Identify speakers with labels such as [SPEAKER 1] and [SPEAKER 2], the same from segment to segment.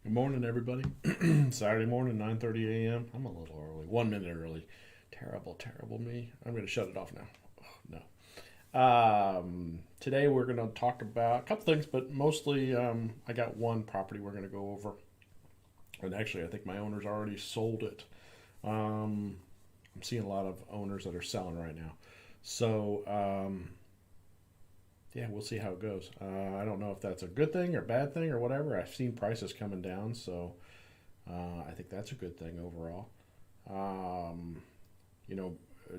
[SPEAKER 1] Good morning, everybody. Saturday morning, 9:30 a.m. I'm a little early, 1 minute early. Terrible, terrible me. I'm going to shut it off now. Oh, no. Today we're going to talk about a couple things, but mostly I got one property we're going to go over. And actually, I think my owner's already sold it. I'm seeing a lot of owners that are selling right now. So, yeah, we'll see how it goes. I don't know if that's a good thing or bad thing or whatever. I've seen prices coming down, so I think that's a good thing overall. Um, you know,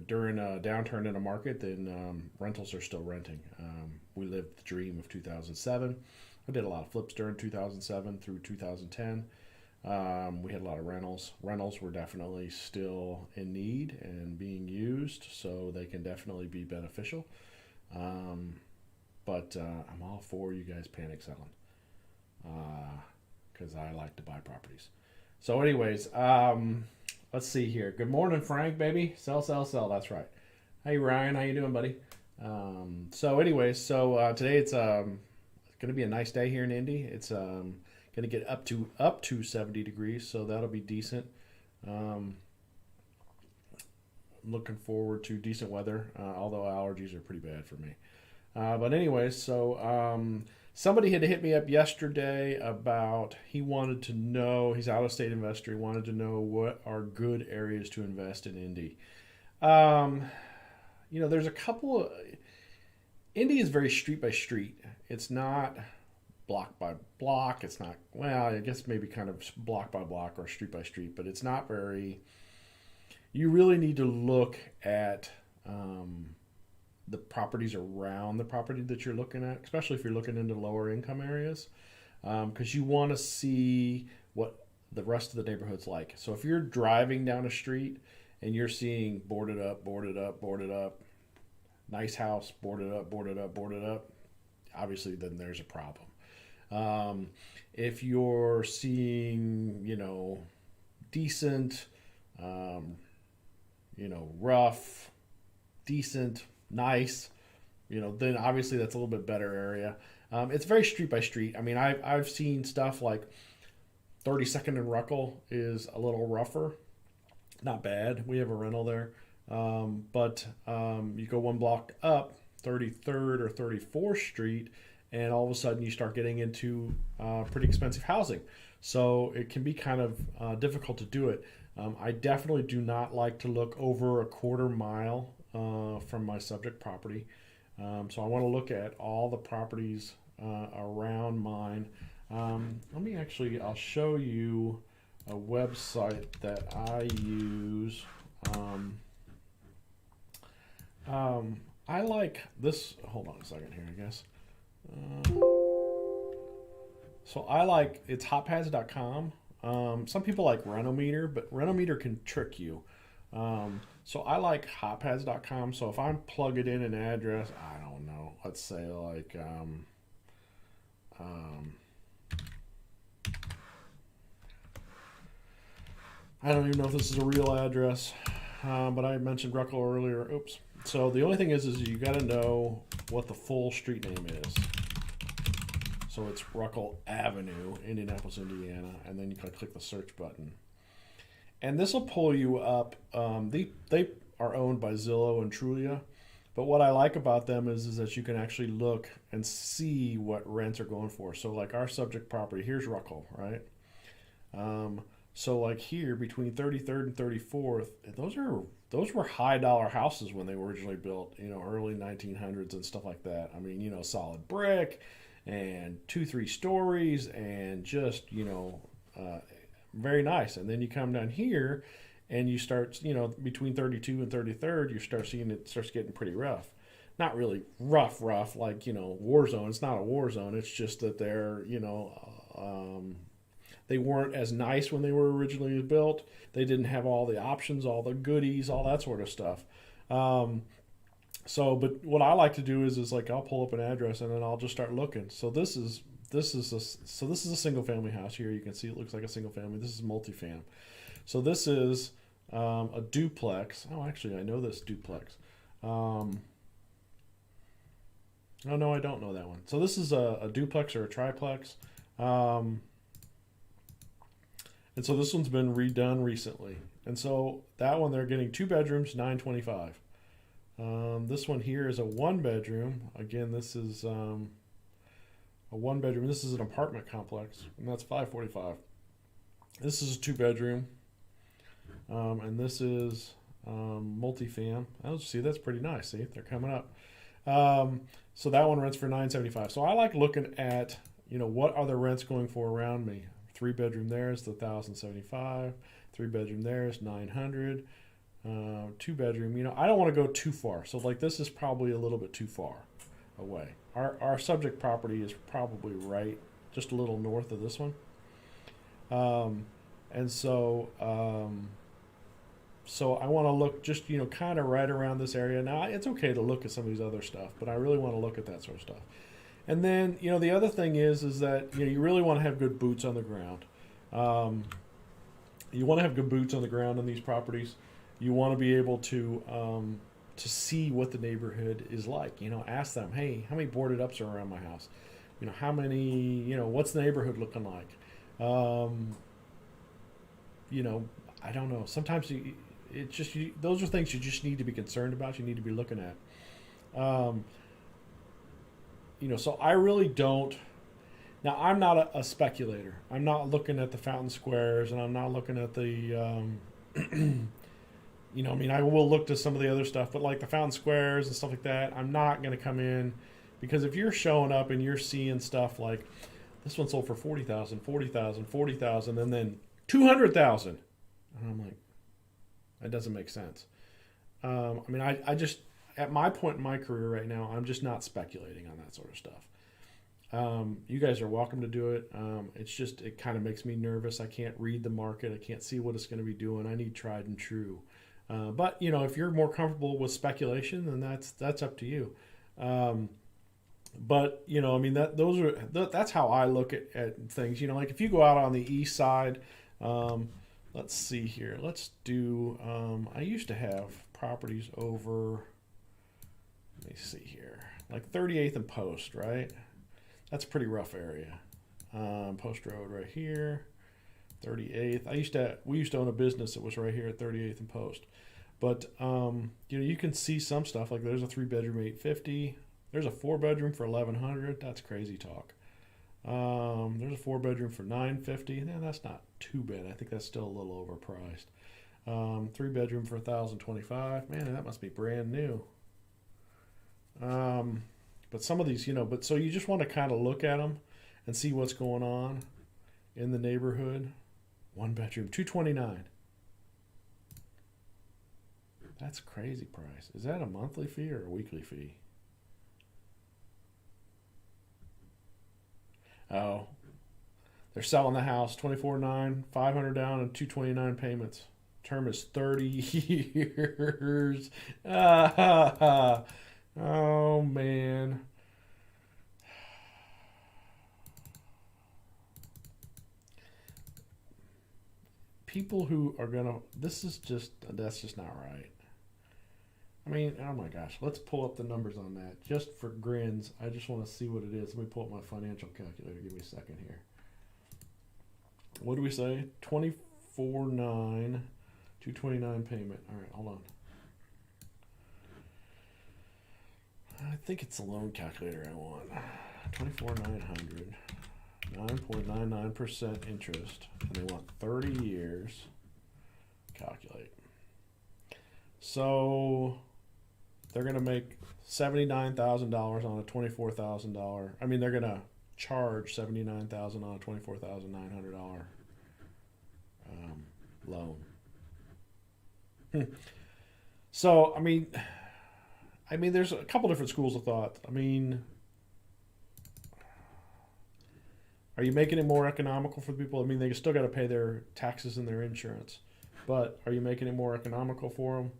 [SPEAKER 1] During a downturn in a market, then rentals are still renting. We lived the dream of 2007. I did a lot of flips during 2007 through 2010. We had a lot of rentals. Rentals were definitely still in need and being used, so they can definitely be beneficial. Um, but I'm all for you guys panic selling because I like to buy properties. So, anyways, let's see here. Good morning, Frank, baby. Sell, sell, sell. That's right. Hey, Ryan, how you doing, buddy? Today it's going to be a nice day here in Indy. It's going to get up to 70 degrees, so that'll be decent. Um, Looking forward to decent weather, although allergies are pretty bad for me. But anyways, somebody had hit me up yesterday about he wanted to know, he's out of state investor, he wanted to know what are good areas to invest in Indy. Um, there's a couple of, Indy is very street by street. It's not block by block. It's not, well, I guess maybe kind of block by block or street by street, but it's not very, you really need to look at the properties around the property that you're looking at, especially if you're looking into lower income areas, because you want to see what the rest of the neighborhood's like. So if you're driving down a street and you're seeing boarded up, boarded up, boarded up, nice house, boarded up, boarded up, boarded up, obviously then there's a problem. If you're seeing, decent, um, rough, decent, nice, then obviously that's a little bit better area. It's very street by street. I mean, I've seen stuff like 32nd and Ruckle is a little rougher. Not bad. We have a rental there. But you go one block up, 33rd or 34th Street, and all of a sudden you start getting into pretty expensive housing. So it can be kind of difficult to do it. I definitely do not like to look over a quarter mile from my subject property. So I want to look at all the properties around mine. I'll show you a website that I use. Um, I like this. Hold on a second here, I guess. So I like, it's hotpads.com. Some people like Renometer, but Renometer can trick you. So I like hotpads.com. So if I plug it in an address, I don't know, let's say like, um, I don't even know if this is a real address, but I mentioned Ruckle earlier. Oops. So the only thing is you got to know what the full street name is. So it's Ruckle Avenue, Indianapolis, Indiana, and then you can click the search button. And this will pull you up. They are owned by Zillow and Trulia, but what I like about them is that you can actually look and see what rents are going for. So like our subject property, here's Ruckle, right? So like here between 33rd and 34th, those were high dollar houses when they were originally built, early 1900s and stuff like that. I mean, solid brick and 2-3 stories and just very nice. And then you come down here and you start, between 32 and 33rd, you start seeing it starts getting pretty rough. Not really rough like war zone. It's not a war zone. It's just that they're they weren't as nice when they were originally built. They didn't have all the options, all the goodies, all that sort of stuff. But what I like to do is like I'll pull up an address and then I'll just start looking. So this is a single family house here. You can see it looks like a single family. This is multifam. So this is a duplex. Oh, actually, I know this duplex. Oh no, I don't know that one. So this is a duplex or a triplex. Um, And so this one's been redone recently. And so that one, they're getting 2 bedrooms, $925. This one here is a 1 bedroom. Again, this is a 1 bedroom. This is an apartment complex, and that's $545. This is a 2 bedroom, and this is multifam. Oh, see, that's pretty nice. See, they're coming up. So that one rents for $975. So I like looking at, what are the rents going for around me? 3 bedroom there is the $1,075. 3 bedroom there is $900. 2 bedroom. I don't want to go too far. So like this is probably a little bit too far away. Our subject property is probably right, just a little north of this one. And so I want to look just, kind of right around this area. Now, it's okay to look at some of these other stuff, but I really want to look at that sort of stuff. And then, the other thing is that, you really want to have good boots on the ground. You want to have good boots on the ground on these properties. You want to be able to see what the neighborhood is like. Ask them, hey, how many boarded ups are around my house? How many, what's the neighborhood looking like? I don't know. Sometimes those are things you just need to be concerned about. You need to be looking at. So I really don't. Now, I'm not a speculator. I'm not looking at the fountain squares, and I'm not looking at the, I will look to some of the other stuff, but like the fountain squares and stuff like that, I'm not going to come in, because if you're showing up and you're seeing stuff like this one sold for $40,000, $40,000, $40,000, and then $200,000, and I'm like, that doesn't make sense. I just, at my point in my career right now, I'm just not speculating on that sort of stuff. You guys are welcome to do it. It kind of makes me nervous. I can't read the market. I can't see what it's going to be doing. I need tried and true. But if you're more comfortable with speculation, then that's up to you. That's how I look at things. Like if you go out on the east side, let's see here. Let's do. I used to have properties over. Let me see here, like 38th and Post, right? That's a pretty rough area. Post Road right here, 38th. We used to own a business that was right here at 38th and Post. But you can see some stuff like there's a 3 bedroom $850. There's a 4 bedroom for $1,100. That's crazy talk. There's a 4 bedroom for $950. Yeah, that's not too bad. I think that's still a little overpriced. 3 bedroom for $1,025. Man, that must be brand new. But some of these, so you just want to kind of look at them and see what's going on in the neighborhood. 1 bedroom, $229. That's a crazy price. Is that a monthly fee or a weekly fee? Oh, they're selling the house, $24,900, $500 down, and $229 payments. Term is 30 years. Oh, man. People who are going to, that's just not right. Oh my gosh, let's pull up the numbers on that. Just for grins, I just want to see what it is. Let me pull up my financial calculator. Give me a second here. What do we say? $24,900, $229 payment. All right, hold on. I think it's the loan calculator I want. $24,900, 9.99% interest, and they want 30 years. Calculate. So they're going to make $79,000 on a $24,000. They're going to charge $79,000 on a $24,900 loan. So there's a couple different schools of thought. Are you making it more economical for the people? They still got to pay their taxes and their insurance, but are you making it more economical for them?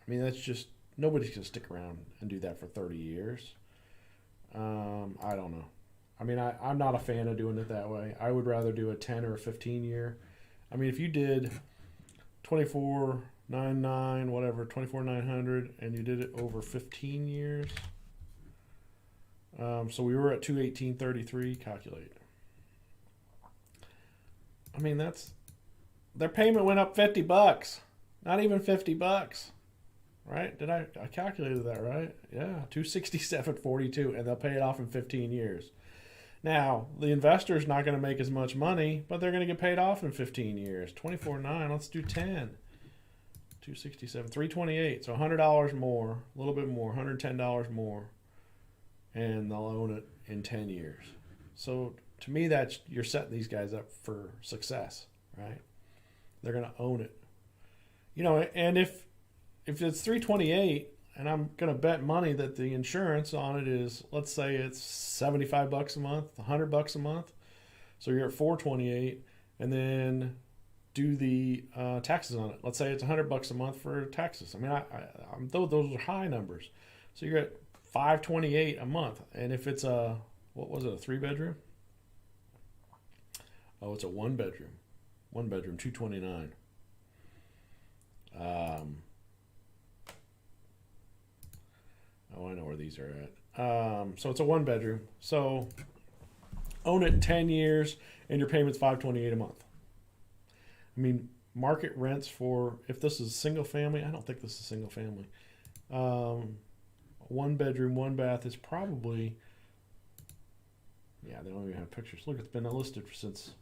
[SPEAKER 1] That's just, nobody's going to stick around and do that for 30 years. I don't know. I'm not a fan of doing it that way. I would rather do a 10 or a 15 year. If you did 24,999, whatever, 24,900, and you did it over 15 years. So we were at 218.33. Calculate. I mean, their payment went up $50. Not even $50. Right? I calculated that right? Yeah, $267.42, and they'll pay it off in 15 years. Now, the investor's not going to make as much money, but they're going to get paid off in 15 years. 24.9, let's do 10. 267, 328, so $100 more, a little bit more, $110 more, and they'll own it in 10 years. So to me, that's you're setting these guys up for success, right? They're going to own it. And if it's 328, and I'm going to bet money that the insurance on it is, let's say it's $75 a month, $100 a month. So you're at 428, and then do the taxes on it. Let's say it's $100 a month for taxes. I mean, those are high numbers. So you're at 528 a month. And if it's a 3-bedroom? Oh, it's a 1-bedroom. 1-bedroom, 229. Oh, I know where these are at. So it's a 1-bedroom. So own it in 10 years, and your payment's $528 a month. I mean, market rents for, if this is single family, I don't think this is single family. 1-bedroom, 1-bath is probably, yeah, they don't even have pictures. Look, it's been listed since,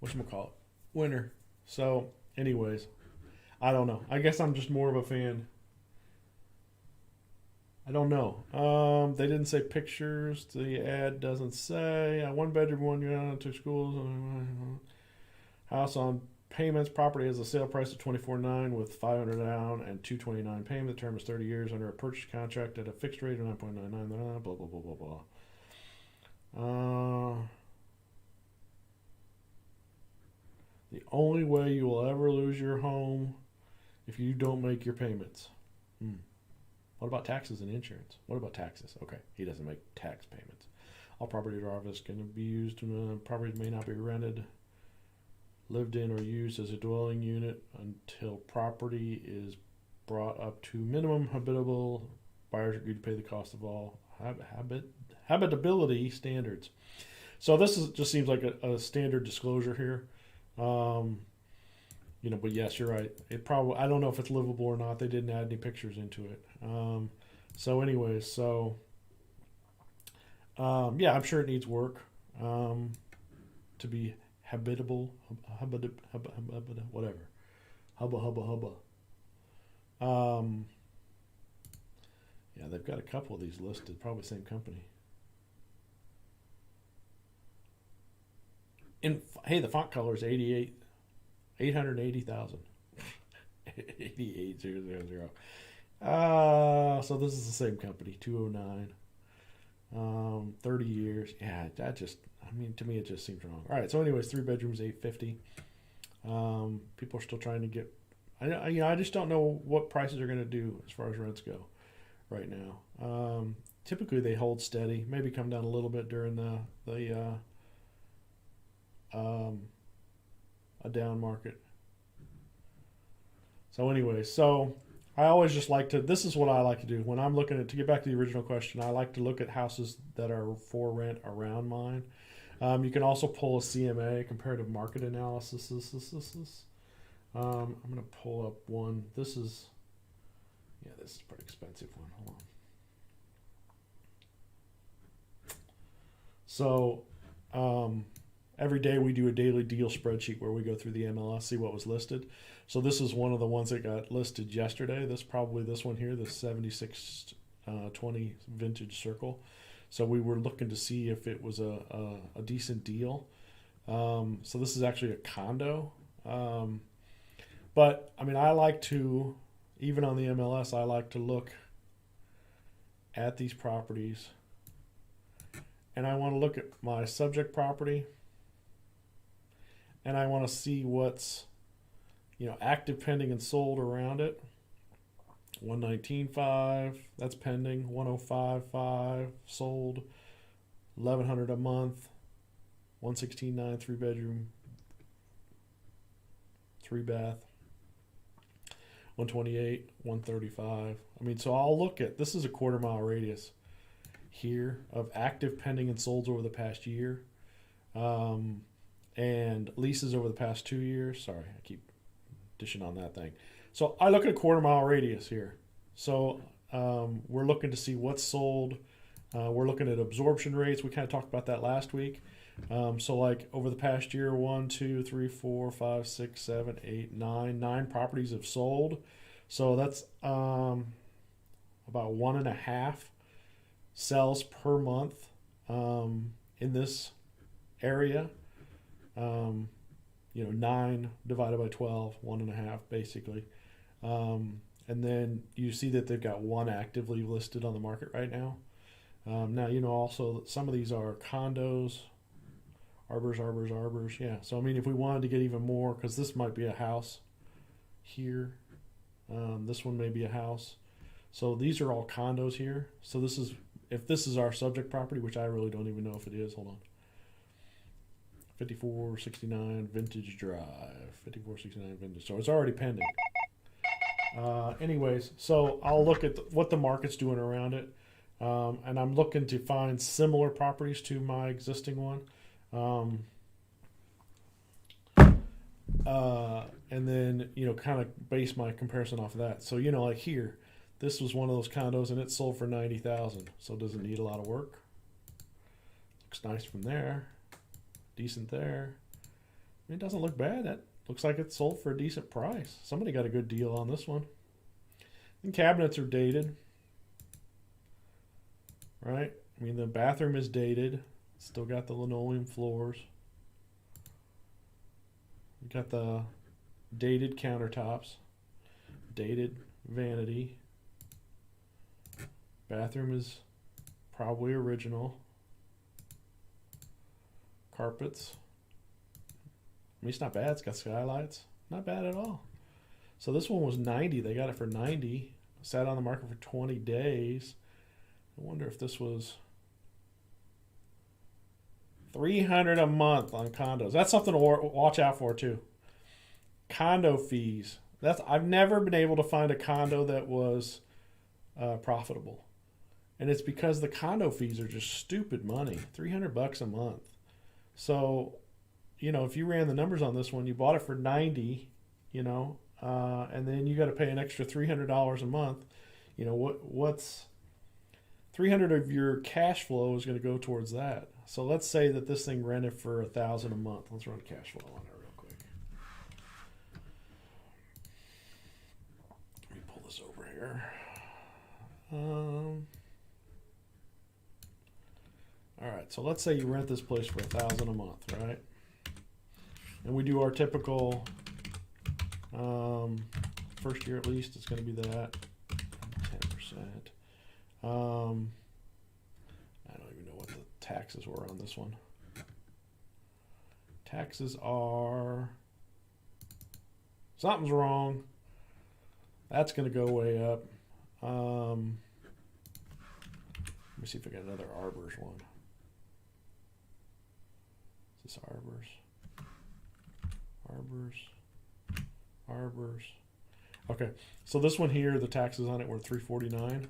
[SPEAKER 1] whatchamacallit, winter. So, anyways, I don't know. I guess I'm just more of a fan. I don't know. They didn't say pictures. The ad doesn't say. 1-bedroom, 1 2 schools. House on payments. Property has a sale price of $24.9 with $500 down and $229 payment. The term is 30 years under a purchase contract at a fixed rate of 9.99. Blah blah blah blah blah. The only way you will ever lose your home if you don't make your payments. What about taxes and insurance? What about taxes? Okay, he doesn't make tax payments. All properties are obviously going to be used. Properties may not be rented, lived in, or used as a dwelling unit until property is brought up to minimum habitable. Buyers are agreed to pay the cost of all habitability standards. So this just seems like a standard disclosure here. But yes, you're right. It probably, I don't know if it's livable or not. They didn't add any pictures into it. Yeah, I'm sure it needs work to be habitable, whatever. Hubba. Yeah, they've got a couple of these listed, probably same company. Hey, the font color is 880,000. 88,000. So this is the same company, 209. 30 years. Yeah, to me, it just seems wrong. All right, so anyways, 3 bedrooms, 850. People are still trying to get, I just don't know what prices are going to do as far as rents go right now. Typically they hold steady, maybe come down a little bit during a down market. So anyways, I always just like to, this is what I like to do when I'm looking at, to get back to the original question, I like to look at houses that are for rent around mine. You can also pull a CMA, Comparative Market Analysis. I'm going to pull up one. This is a pretty expensive one. Hold on. So, every day we do a daily deal spreadsheet where we go through the MLS, see what was listed. So this is one of the ones that got listed yesterday. This one here, the 7620 Vintage Circle. So we were looking to see if it was a decent deal. So this is actually a condo. But I mean, I like to, even on the MLS, I like to look at these properties, and I want to look at my subject property, and I want to see what's, active, pending, and sold around it. 119.5, that's pending. 105.5 sold. 1,100 a month. 116.9 3-bedroom, 3-bath. 128, 135. I mean, so I'll look at, this is a 1/4 mile radius here of active, pending, and solds over the past year. and leases over the past 2 years. Sorry, I keep dishing on that thing. So I look at a quarter-mile radius here. So we're looking to see what's sold. We're looking at absorption rates. We kind of talked about that last week. So like over the past year, 1, 2, 3, 4, 5, 6, 7, 8, 9 properties have sold. So that's about 1.5 sells per month in this area. 9 divided by 12, 1.5 basically. And then you see that they've got one actively listed on the market right now. Now, also some of these are condos, arbors. Yeah. So, if we wanted to get even more, because this might be a house here. This one may be a house. So these are all condos here. So if this is our subject property, which I really don't even know if it is. Hold on. 5469 Vintage Drive. 5469 Vintage. So it's already pending. Anyways, so I'll look at what the market's doing around it. And I'm looking to find similar properties to my existing one. And then, kind of base my comparison off of that. So, like here, this was one of those condos and it sold for $90,000. So does it need a lot of work? Looks nice from there. Decent there. It doesn't look bad. That looks like it sold for a decent price. Somebody got a good deal on this one. And cabinets are dated. Right? The bathroom is dated. Still got the linoleum floors. We got the dated countertops. Dated vanity. Bathroom is probably original. Carpets. It's not bad. It's got skylights. Not bad at all. So this one was $90. They got it for $90. Sat on the market for 20 days. I wonder if this was $300 a month on condos. That's something to watch out for too. Condo fees. I've never been able to find a condo that was profitable, and it's because the condo fees are just stupid money. $300 a month. So, if you ran the numbers on this one, you bought it for $90, and then you got to pay an extra $300 a month. What's $300 of your cash flow is going to go towards that. So let's say that this thing rented for $1,000 a month. Let's run cash flow on it real quick. Let me pull this over here. All right, so let's say you rent this place for $1,000 a month, right? And we do our typical first year at least. It's going to be that 10%. I don't even know what the taxes were on this one. Taxes are, something's wrong. That's going to go way up. Let me see if I got another Arbors one. Is this Arbors? Arbors. Okay, so this one here, the taxes on it were $349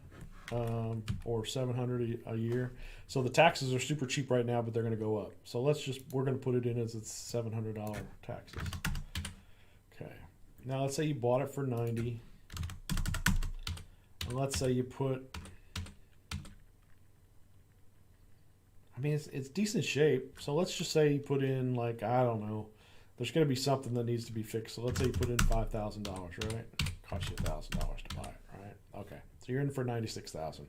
[SPEAKER 1] or $700 a year. So the taxes are super cheap right now, but they're going to go up. So we're going to put it in as it's $700 taxes. Okay, now let's say you bought it for $90, and let's say you put, it's decent shape. So let's just say you put in, like, I don't know, there's going to be something that needs to be fixed. So let's say you put in $5,000, right? Cost you $1,000 to buy it, right? Okay, so you're in for $96,000.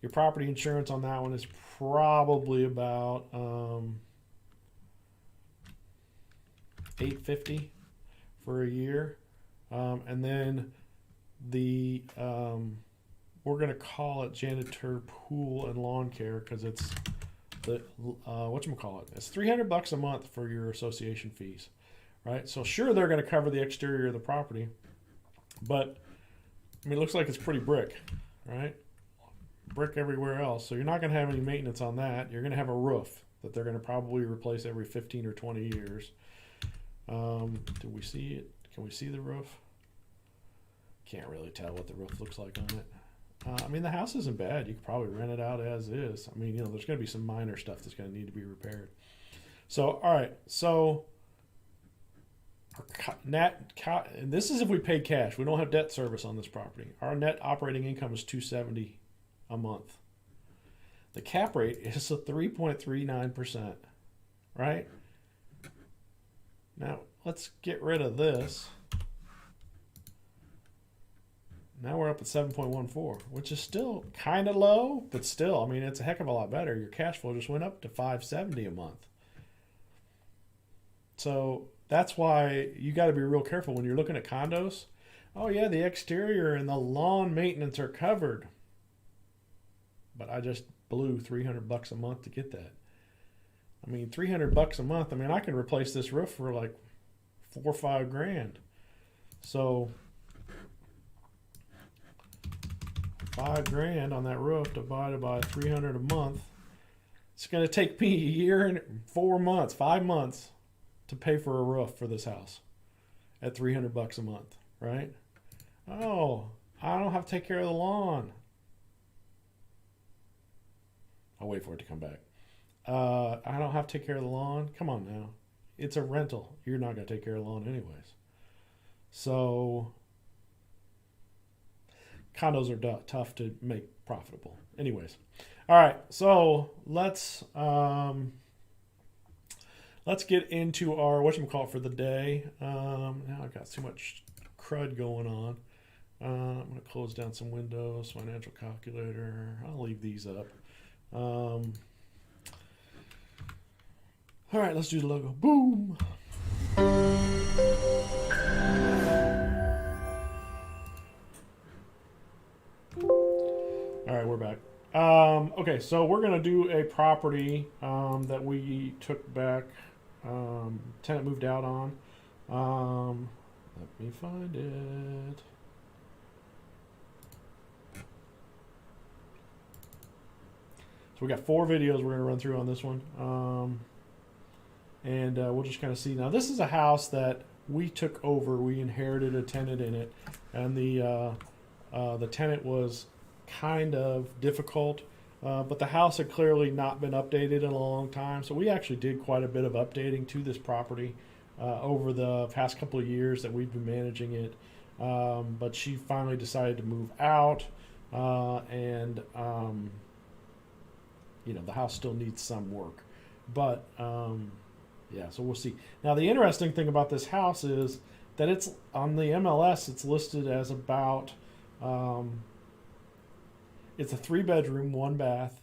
[SPEAKER 1] Your property insurance on that one is probably about $850 for a year, and then the we're going to call it janitor, pool, and lawn care because it's the whatchamacallit. It's $300 a month for your association fees, right? So sure, they're going to cover the exterior of the property, but it looks like it's pretty brick, right? Brick everywhere else. So you're not going to have any maintenance on that. You're going to have a roof that they're going to probably replace every 15 or 20 years. Do we see it? Can we see the roof? Can't really tell what the roof looks like on it. The house isn't bad. You could probably rent it out as is. There's going to be some minor stuff that's going to need to be repaired. So, all right. So, and this is if we paid cash. We don't have debt service on this property. Our net operating income is $270 a month. The cap rate is a 3.39%, right? Now, let's get rid of this. Now we're up at 7.14, which is still kind of low, but still, I mean, it's a heck of a lot better. Your cash flow just went up to $570 a month. So that's why you got to be real careful when you're looking at condos. Oh yeah, the exterior and the lawn maintenance are covered, but I just blew $300 a month to get that. I mean, $300 a month. I mean, I can replace this roof for like $4 or $5 grand. So $5 grand on that roof divided by $300 a month. It's going to take me a year and 4 months, 5 months to pay for a roof for this house at $300 a month, right? Oh, I don't have to take care of the lawn. I'll wait for it to come back. I don't have to take care of the lawn. Come on now. It's a rental. You're not going to take care of the lawn anyways. So condos are tough to make profitable. Anyways. All right. So let's get into our whatchamacallit for the day. Now I've got too much crud going on. I'm going to close down some windows, financial calculator. I'll leave these up. All right, let's do the logo. Boom. All right, we're back. Okay, so we're going to do a property that we took back. Tenant moved out on. Let me find it. So we got 4 videos we're going to run through on this one. And we'll just kind of see. Now, this is a house that we took over. We inherited a tenant in it. And the tenant was kind of difficult. But the house had clearly not been updated in a long time. So we actually did quite a bit of updating to this property over the past couple of years that we've been managing it. But she finally decided to move out. The house still needs some work. But, yeah, so we'll see. Now, the interesting thing about this house is that it's on the MLS, it's listed as about... it's a 3-bedroom, 1 bath,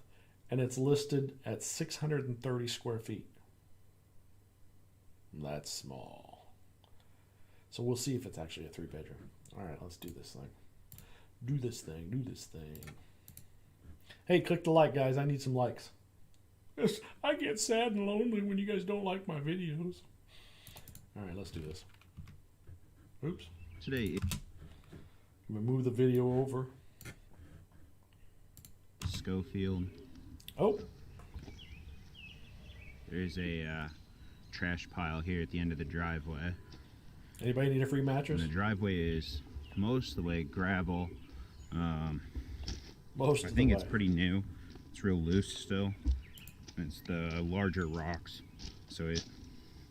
[SPEAKER 1] and it's listed at 630 square feet. That's small. So we'll see if it's actually a 3-bedroom. All right, let's do this thing. Do this thing. Hey, click the like, guys. I need some likes. Yes, I get sad and lonely when you guys don't like my videos. All right, let's do this. Oops.
[SPEAKER 2] Today,
[SPEAKER 1] I'm going to move the video over.
[SPEAKER 2] Schofield.
[SPEAKER 1] Oh.
[SPEAKER 2] There's a trash pile here at the end of the driveway.
[SPEAKER 1] Anybody need a free mattress?
[SPEAKER 2] And the driveway is most of the way gravel. I think it's pretty new. It's real loose still. It's the larger rocks, so it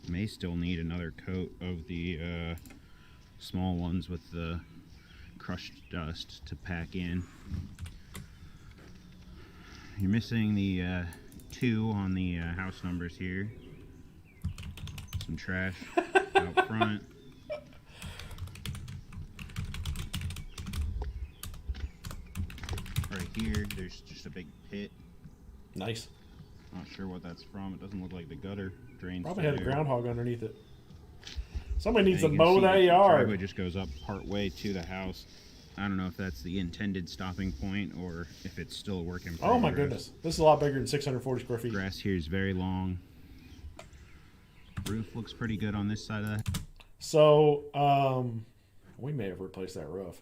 [SPEAKER 2] may still need another coat of the small ones with the crushed dust to pack in. You're missing the 2 on the house numbers here. Some trash out front. Right here, there's just a big pit.
[SPEAKER 1] Nice.
[SPEAKER 2] Not sure what that's from. It doesn't look like the gutter drains.
[SPEAKER 1] Probably had a groundhog underneath it. Somebody needs to mow that yard.
[SPEAKER 2] The driveway just goes up part way to the house. I don't know if that's the intended stopping point or if it's still a work in progress.
[SPEAKER 1] Oh my goodness. This is a lot bigger than 640 square feet.
[SPEAKER 2] Grass here is very long. Roof looks pretty good on this side of that.
[SPEAKER 1] So, we may have replaced that roof.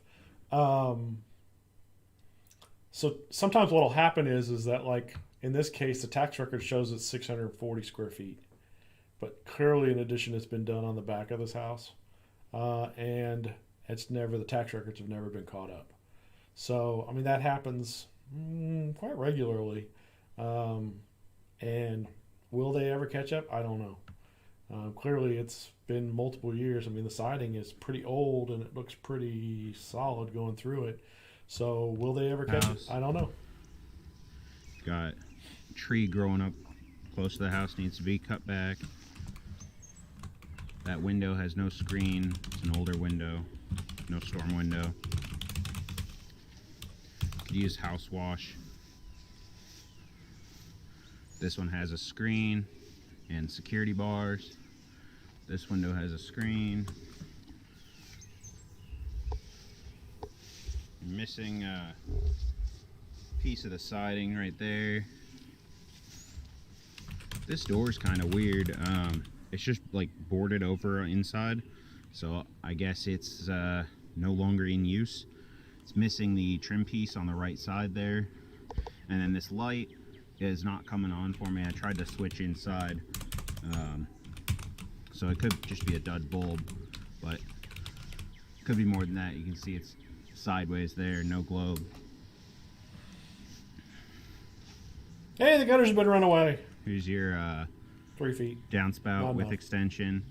[SPEAKER 1] So sometimes what will happen is that, like, in this case, the tax record shows it's 640 square feet. But clearly an addition has been done on the back of this house. And the tax records have never been caught up. So, I mean, that happens quite regularly. And Will they ever catch up? I don't know. Clearly, it's been multiple years. I mean, the siding is pretty old and it looks pretty solid going through it. So, will they ever catch it? I don't know.
[SPEAKER 2] Got a tree growing up close to the house, needs to be cut back. That window has no screen. It's an older window, no storm window. Could use house wash. This one has a screen and security bars. This window has a screen. Missing a piece of the siding right there. This door is kind of weird. It's just like boarded over inside, so I guess it's no longer in use. It's missing the trim piece on the right side there, and then this light is not coming on for me. I tried to switch inside, so it could just be a dud bulb, but it could be more than that. You can see it's sideways there, no globe.
[SPEAKER 1] Hey, the gutters have been run away.
[SPEAKER 2] Here's your
[SPEAKER 1] 3 feet
[SPEAKER 2] downspout with extension.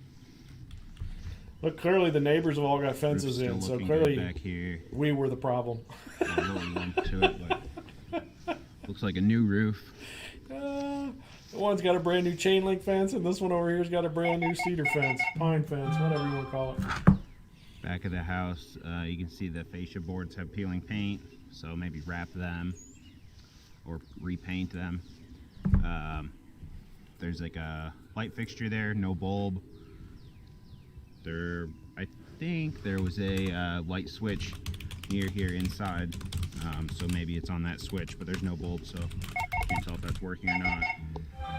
[SPEAKER 1] Look, clearly the neighbors have all got fences in, so clearly
[SPEAKER 2] back here.
[SPEAKER 1] We were the problem.
[SPEAKER 2] A little lump to it, but looks like a new roof.
[SPEAKER 1] One's got a brand new chain link fence, and this one over here's got a brand new cedar fence, pine fence, whatever you want to call it.
[SPEAKER 2] Back of the house, you can see the fascia boards have peeling paint, so maybe wrap them or repaint them. There's like a light fixture there, no bulb. I think there was a light switch near here inside, so maybe it's on that switch, but there's no bulb, so can't tell if that's working or not.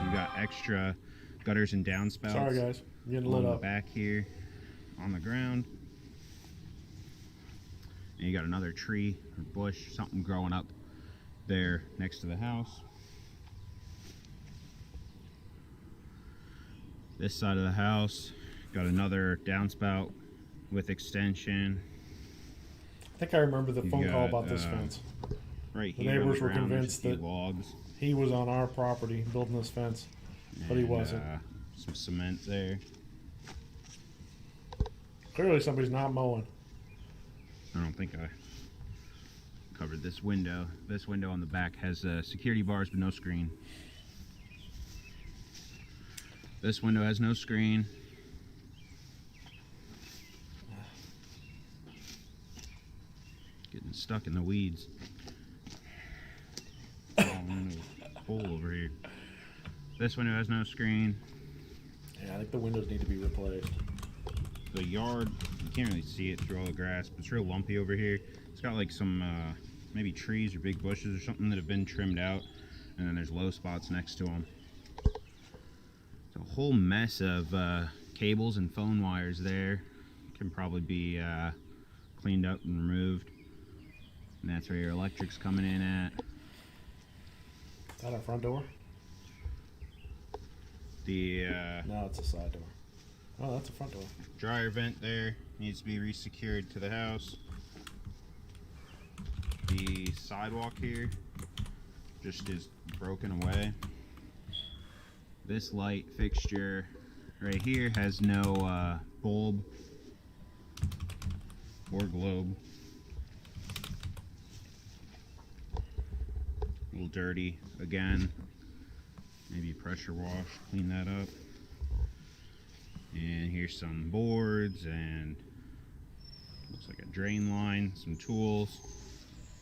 [SPEAKER 2] You got extra gutters and downspouts.
[SPEAKER 1] Sorry guys, I'm getting lit up.
[SPEAKER 2] Back here on the ground. And you got another tree or bush, something growing up there next to the house. This side of the house, got another downspout with extension.
[SPEAKER 1] I think I remember the phone call about this fence.
[SPEAKER 2] Right
[SPEAKER 1] the
[SPEAKER 2] here.
[SPEAKER 1] Neighbors were convinced that
[SPEAKER 2] logs.
[SPEAKER 1] He was on our property building this fence, but he wasn't.
[SPEAKER 2] Some cement there.
[SPEAKER 1] Clearly somebody's not mowing.
[SPEAKER 2] I don't think I covered this window. This window on the back has security bars but no screen. This window has no screen. Getting stuck in the weeds. Hole over here. This window has no screen.
[SPEAKER 1] Yeah, I think the windows need to be replaced.
[SPEAKER 2] The yard, you can't really see it through all the grass, but it's real lumpy over here. It's got like some maybe trees or big bushes or something that have been trimmed out, and then there's low spots next to them. It's a whole mess of cables and phone wires there. Can probably be cleaned up and removed. And that's where your electric's coming in at.
[SPEAKER 1] Is that our front door? No, it's a side door. Oh, that's a front door.
[SPEAKER 2] Dryer vent there needs to be resecured to the house. The sidewalk here just is broken away. This light fixture right here has no bulb or globe. A little dirty again. Maybe pressure wash, clean that up. And here's some boards and looks like a drain line, some tools,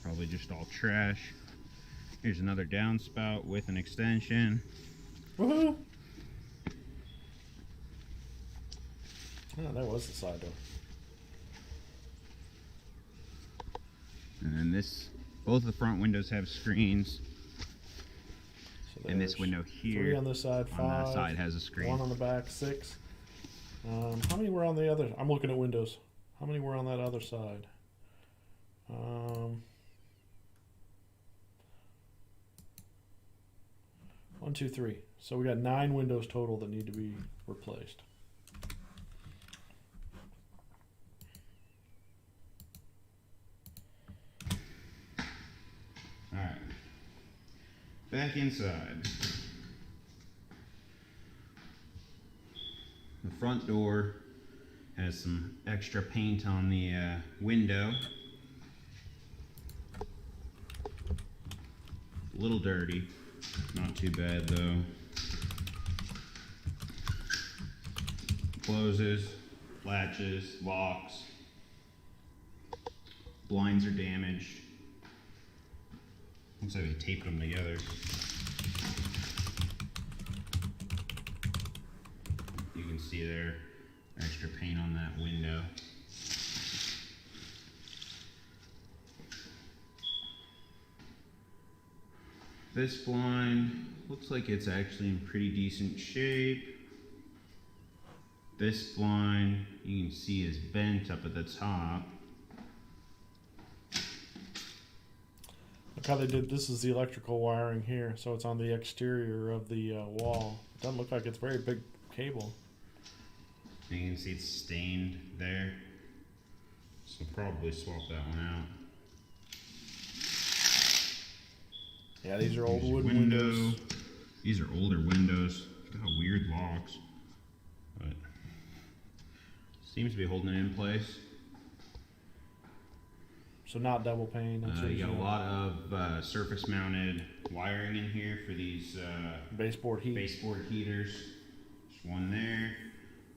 [SPEAKER 2] probably just all trash. Here's another downspout with an extension.
[SPEAKER 1] Woohoo! Oh, that was the side door.
[SPEAKER 2] And then both the front windows have screens. So and this window here
[SPEAKER 1] 3 on this side, 5
[SPEAKER 2] on that side has a screen.
[SPEAKER 1] 1 on the back, 6. How many were on the other? I'm looking at windows. How many were on that other side? 1, 2, 3. So we got 9 windows total that need to be replaced.
[SPEAKER 2] Alright. Back inside. front door has some extra paint on the window. A little dirty, not too bad though. Closes, latches, locks. Blinds are damaged. Looks like they taped them together. You can see there, extra paint on that window. This blind looks like it's actually in pretty decent shape. This blind, you can see, is bent up at the top.
[SPEAKER 1] Look how they did, this is the electrical wiring here, so it's on the exterior of the wall. It doesn't look like it's very big cable.
[SPEAKER 2] You can see it's stained there, so probably swap that one out.
[SPEAKER 1] Yeah, these are old wooden windows.
[SPEAKER 2] These are older windows. Got weird locks, but seems to be holding it in place.
[SPEAKER 1] So not double pane.
[SPEAKER 2] You got a lot of surface mounted wiring in here for these
[SPEAKER 1] baseboard
[SPEAKER 2] heaters. There's one there,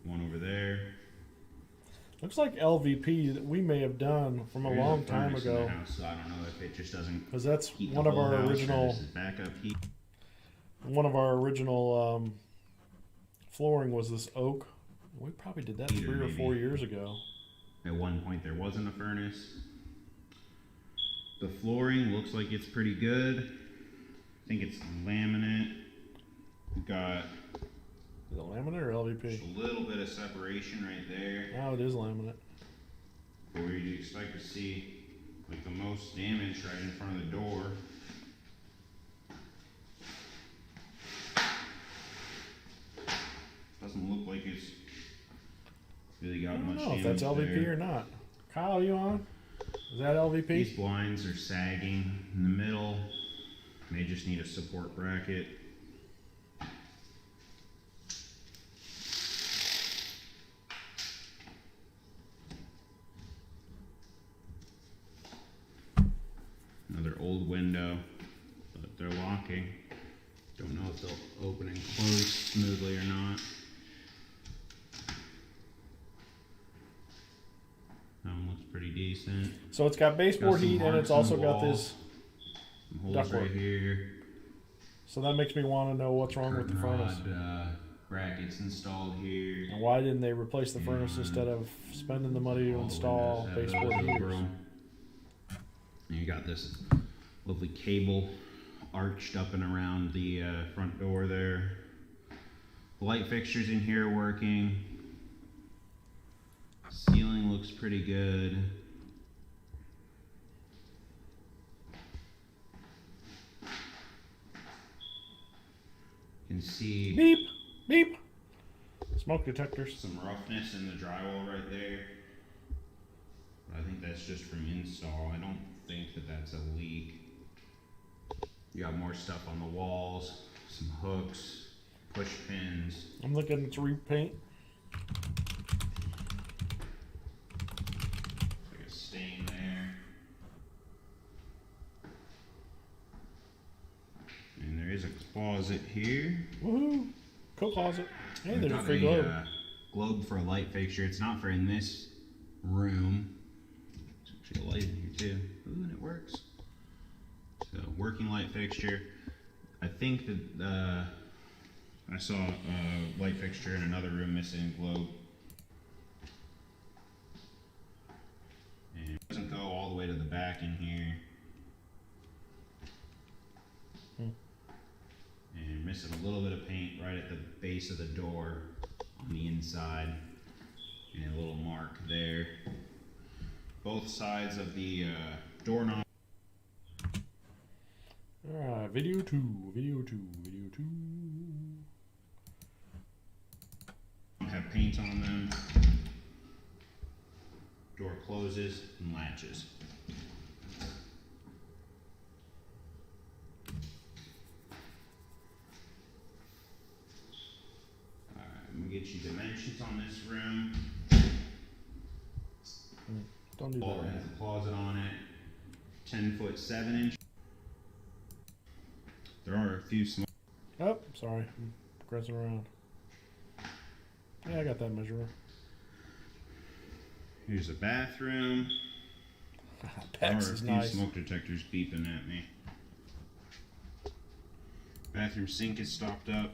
[SPEAKER 2] one over there.
[SPEAKER 1] Looks like LVP that we may have done from a long time ago.
[SPEAKER 2] In the house, so I don't know if it just doesn't.
[SPEAKER 1] Because that's one of our original
[SPEAKER 2] backup heat.
[SPEAKER 1] One of our original flooring was this oak. We probably did that 3 or 4 years ago.
[SPEAKER 2] At one point there wasn't a furnace. The flooring looks like it's pretty good. I think it's laminate. We've got
[SPEAKER 1] is it laminate or LVP?
[SPEAKER 2] Just a little bit of separation right there.
[SPEAKER 1] Oh, it is laminate.
[SPEAKER 2] Where you'd expect to see like the most damage right in front of the door. Doesn't look like it's really got much damage. I don't know if that's
[SPEAKER 1] LVP
[SPEAKER 2] there.
[SPEAKER 1] Or not. Kyle, are you on? Is that LVP?
[SPEAKER 2] These blinds are sagging in the middle. They just need a support bracket. Another old window, but they're locking. Don't know if they'll open and close smoothly or not. That one looks pretty decent.
[SPEAKER 1] So it's got baseboard heat and it's also got this
[SPEAKER 2] some holes right here.
[SPEAKER 1] So that makes me want to know what's wrong with the furnace.
[SPEAKER 2] Brackets installed here.
[SPEAKER 1] And why didn't they replace the furnace instead of spending the money to install baseboard heaters?
[SPEAKER 2] And you got this lovely cable arched up and around the front door there. The light fixtures in here are working. Ceiling looks pretty good. You can see
[SPEAKER 1] beep, beep. Smoke detectors.
[SPEAKER 2] Some roughness in the drywall right there. I think that's just from install. I don't think that that's a leak. You got more stuff on the walls, some hooks, push pins.
[SPEAKER 1] I'm looking to repaint.
[SPEAKER 2] Like a stain there. And there is a closet here.
[SPEAKER 1] Woohoo! Coat closet. Hey,
[SPEAKER 2] We've
[SPEAKER 1] there's a
[SPEAKER 2] got
[SPEAKER 1] free globe.
[SPEAKER 2] Globe for a light fixture. It's not for in this room. There's actually a light in here too. Ooh, and it works. So, working light fixture. I think that I saw a light fixture in another room missing a globe. And it doesn't go all the way to the back in here. And missing a little bit of paint right at the base of the door on the inside. And a little mark there. Both sides of the doorknob.
[SPEAKER 1] Alright, video 2, video 2, video 2.
[SPEAKER 2] Have paint on them. Door closes and latches. Alright, I'm gonna get get you dimensions on this room.
[SPEAKER 1] Don't do that.
[SPEAKER 2] It has a closet on it. 10 foot 7 inch. There are a few small.
[SPEAKER 1] Oh, sorry. I'm pressing around. Yeah, I got that measure.
[SPEAKER 2] Here's a bathroom. There are a few
[SPEAKER 1] nice.
[SPEAKER 2] smoke detectors beeping at me. Bathroom sink is stopped up.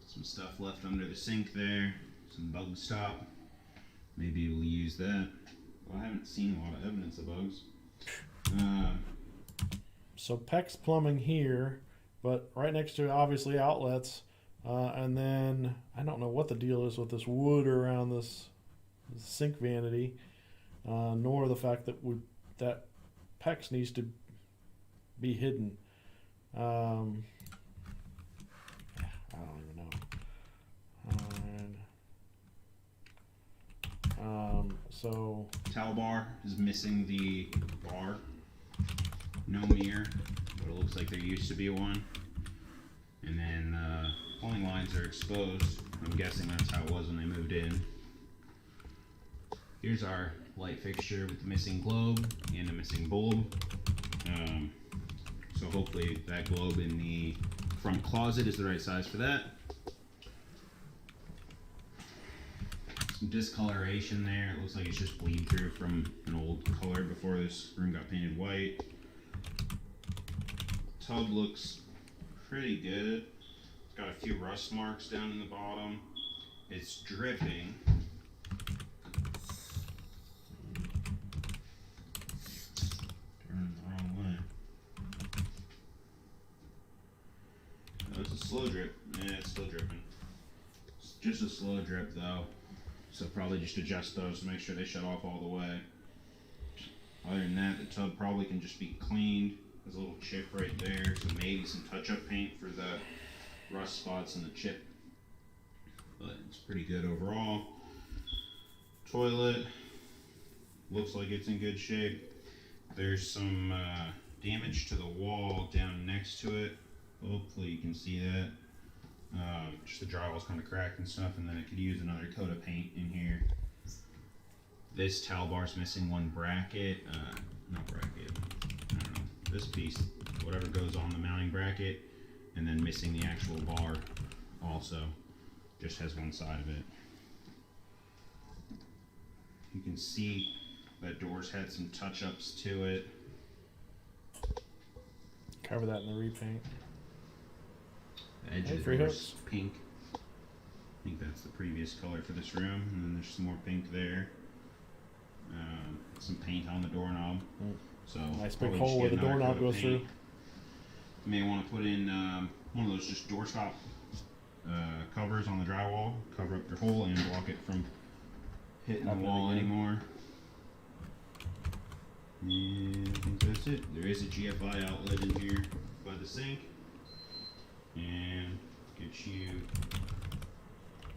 [SPEAKER 2] Some stuff left under the sink there. Some bug stop. Maybe we'll use that. Well, I haven't seen a lot of evidence of bugs.
[SPEAKER 1] So PEX plumbing here, but right next to it, obviously outlets. And then I don't know what the deal is with this wood around this sink vanity, nor the fact that that PEX needs to be hidden. I don't even know. So
[SPEAKER 2] Towel bar is missing the bar. No mirror, but it looks like there used to be one. And then plumbing lines are exposed. I'm guessing that's how it was when they moved in. Here's our light fixture with the missing globe and a missing bulb. So hopefully that globe in the front closet is the right size for that. Some discoloration there. It looks like it's just bleed through from an old color before this room got painted white. Tub looks pretty good. It's got a few rust marks down in the bottom. It's dripping. Turning the wrong way. Oh, it's a slow drip. Yeah, it's still dripping. It's just a slow drip though. So probably just adjust those to make sure they shut off all the way. Other than that, the tub probably can just be cleaned. There's a little chip right there, so maybe some touch-up paint for the rust spots and the chip. But it's pretty good overall. Toilet looks like it's in good shape. There's some damage to the wall down next to it. Hopefully you can see that. Just the drywall's kind of cracked and stuff, and then it could use another coat of paint in here. This towel bar's missing one bracket, not bracket, I don't know, this piece, whatever goes on the mounting bracket, and then missing the actual bar also, just has one side of it. You can see that door's had some touch-ups to it.
[SPEAKER 1] Cover that in the repaint.
[SPEAKER 2] The edge of the door's pink. I think that's the previous color for this room, and then there's some more pink there. Some paint on the doorknob. So
[SPEAKER 1] nice big hole where the doorknob goes through.
[SPEAKER 2] You may want to put in one of those just doorstop covers on the drywall. Cover up your hole and block it from hitting the wall anymore. And I think that's it. There is a GFI outlet in here by the sink. And get you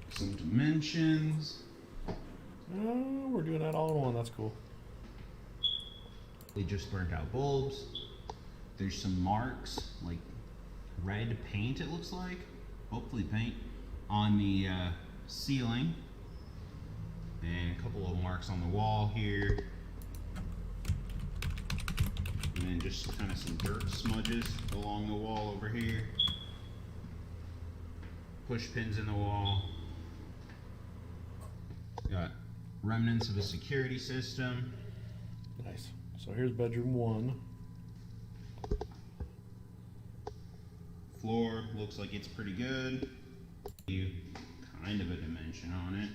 [SPEAKER 2] some dimensions.
[SPEAKER 1] Oh, we're doing that all in one. That's cool.
[SPEAKER 2] They just burnt out bulbs. There's some marks, like red paint it looks like. Hopefully paint. On the ceiling. And a couple of marks on the wall here. And then just kind of some dirt smudges along the wall over here. Push pins in the wall. Got remnants of a security system.
[SPEAKER 1] Nice. So here's bedroom 1.
[SPEAKER 2] Floor looks like it's pretty good. Kind of a dimension on it.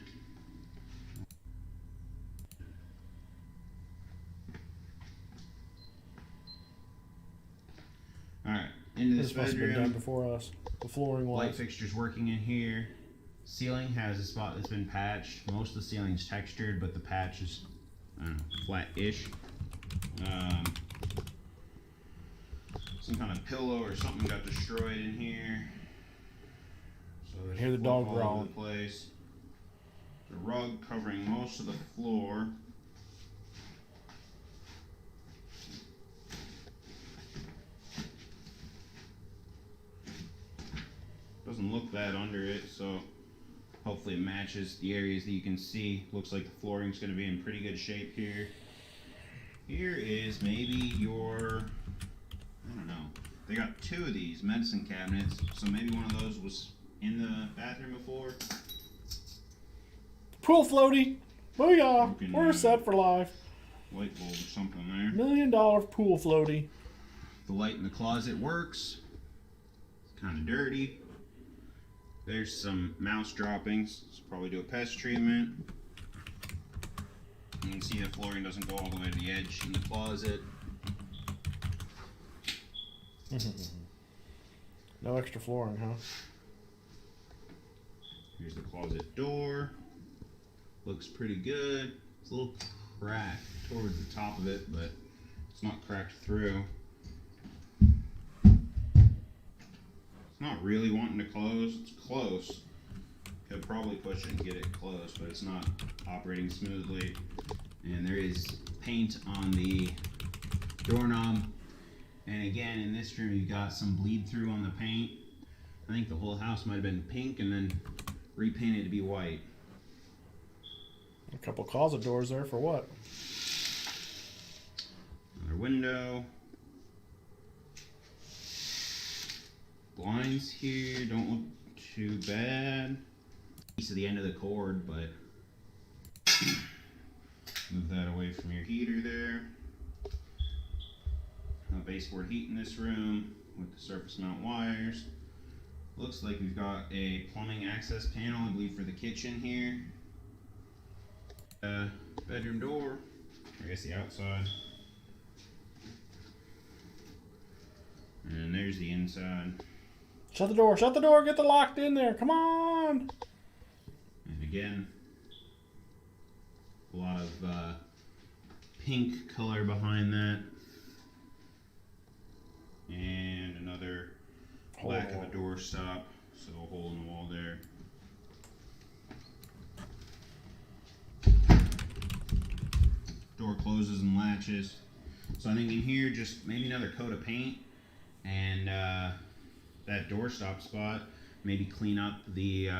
[SPEAKER 2] Alright, into this
[SPEAKER 1] must have been done
[SPEAKER 2] bedroom.
[SPEAKER 1] before us. The flooring was.
[SPEAKER 2] Light fixtures working in here. Ceiling has a spot that's been patched. Most of the ceiling's textured, but the patch is, I don't know, flat-ish. Some kind of pillow or something got destroyed in here. So there's
[SPEAKER 1] Hear the dog
[SPEAKER 2] all over
[SPEAKER 1] growling.
[SPEAKER 2] the place. The rug covering most of the floor. that under it, so hopefully it matches the areas that you can see. Looks like the flooring's going to be in pretty good shape here. Here is maybe your, I don't know, they got 2 of these medicine cabinets, so maybe one of those was in the bathroom before.
[SPEAKER 1] Pool floaty. Booyah. We're set for life.
[SPEAKER 2] Light bulb or something there.
[SPEAKER 1] $1 million pool floaty.
[SPEAKER 2] The light in the closet works. It's kind of dirty. There's some mouse droppings. Let's probably do a pest treatment. You can see the flooring doesn't go all the way to the edge in the closet.
[SPEAKER 1] No extra flooring, huh?
[SPEAKER 2] Here's the closet door. Looks pretty good. It's a little cracked towards the top of it, but it's not cracked through. It's not really wanting to close. It's close. Could probably push it and get it closed, but it's not operating smoothly. And there is paint on the doorknob. And again, in this room, you got some bleed through on the paint. I think the whole house might have been pink and then repainted to be white.
[SPEAKER 1] A couple closet doors there for what?
[SPEAKER 2] Another window. Blinds here don't look too bad. Piece of the end of the cord, but move that away from your heater there. No baseboard heat in this room with the surface mount wires. Looks like we've got a plumbing access panel, I believe, for the kitchen here. Bedroom door, I guess the outside. And there's the inside.
[SPEAKER 1] Shut the door, get the locked in there, come on!
[SPEAKER 2] And again, a lot of pink color behind that. And another lack of a door stop, so a hole in the wall there. Door closes and latches. So I think in here, just maybe another coat of paint and that door stop spot. Maybe clean up the,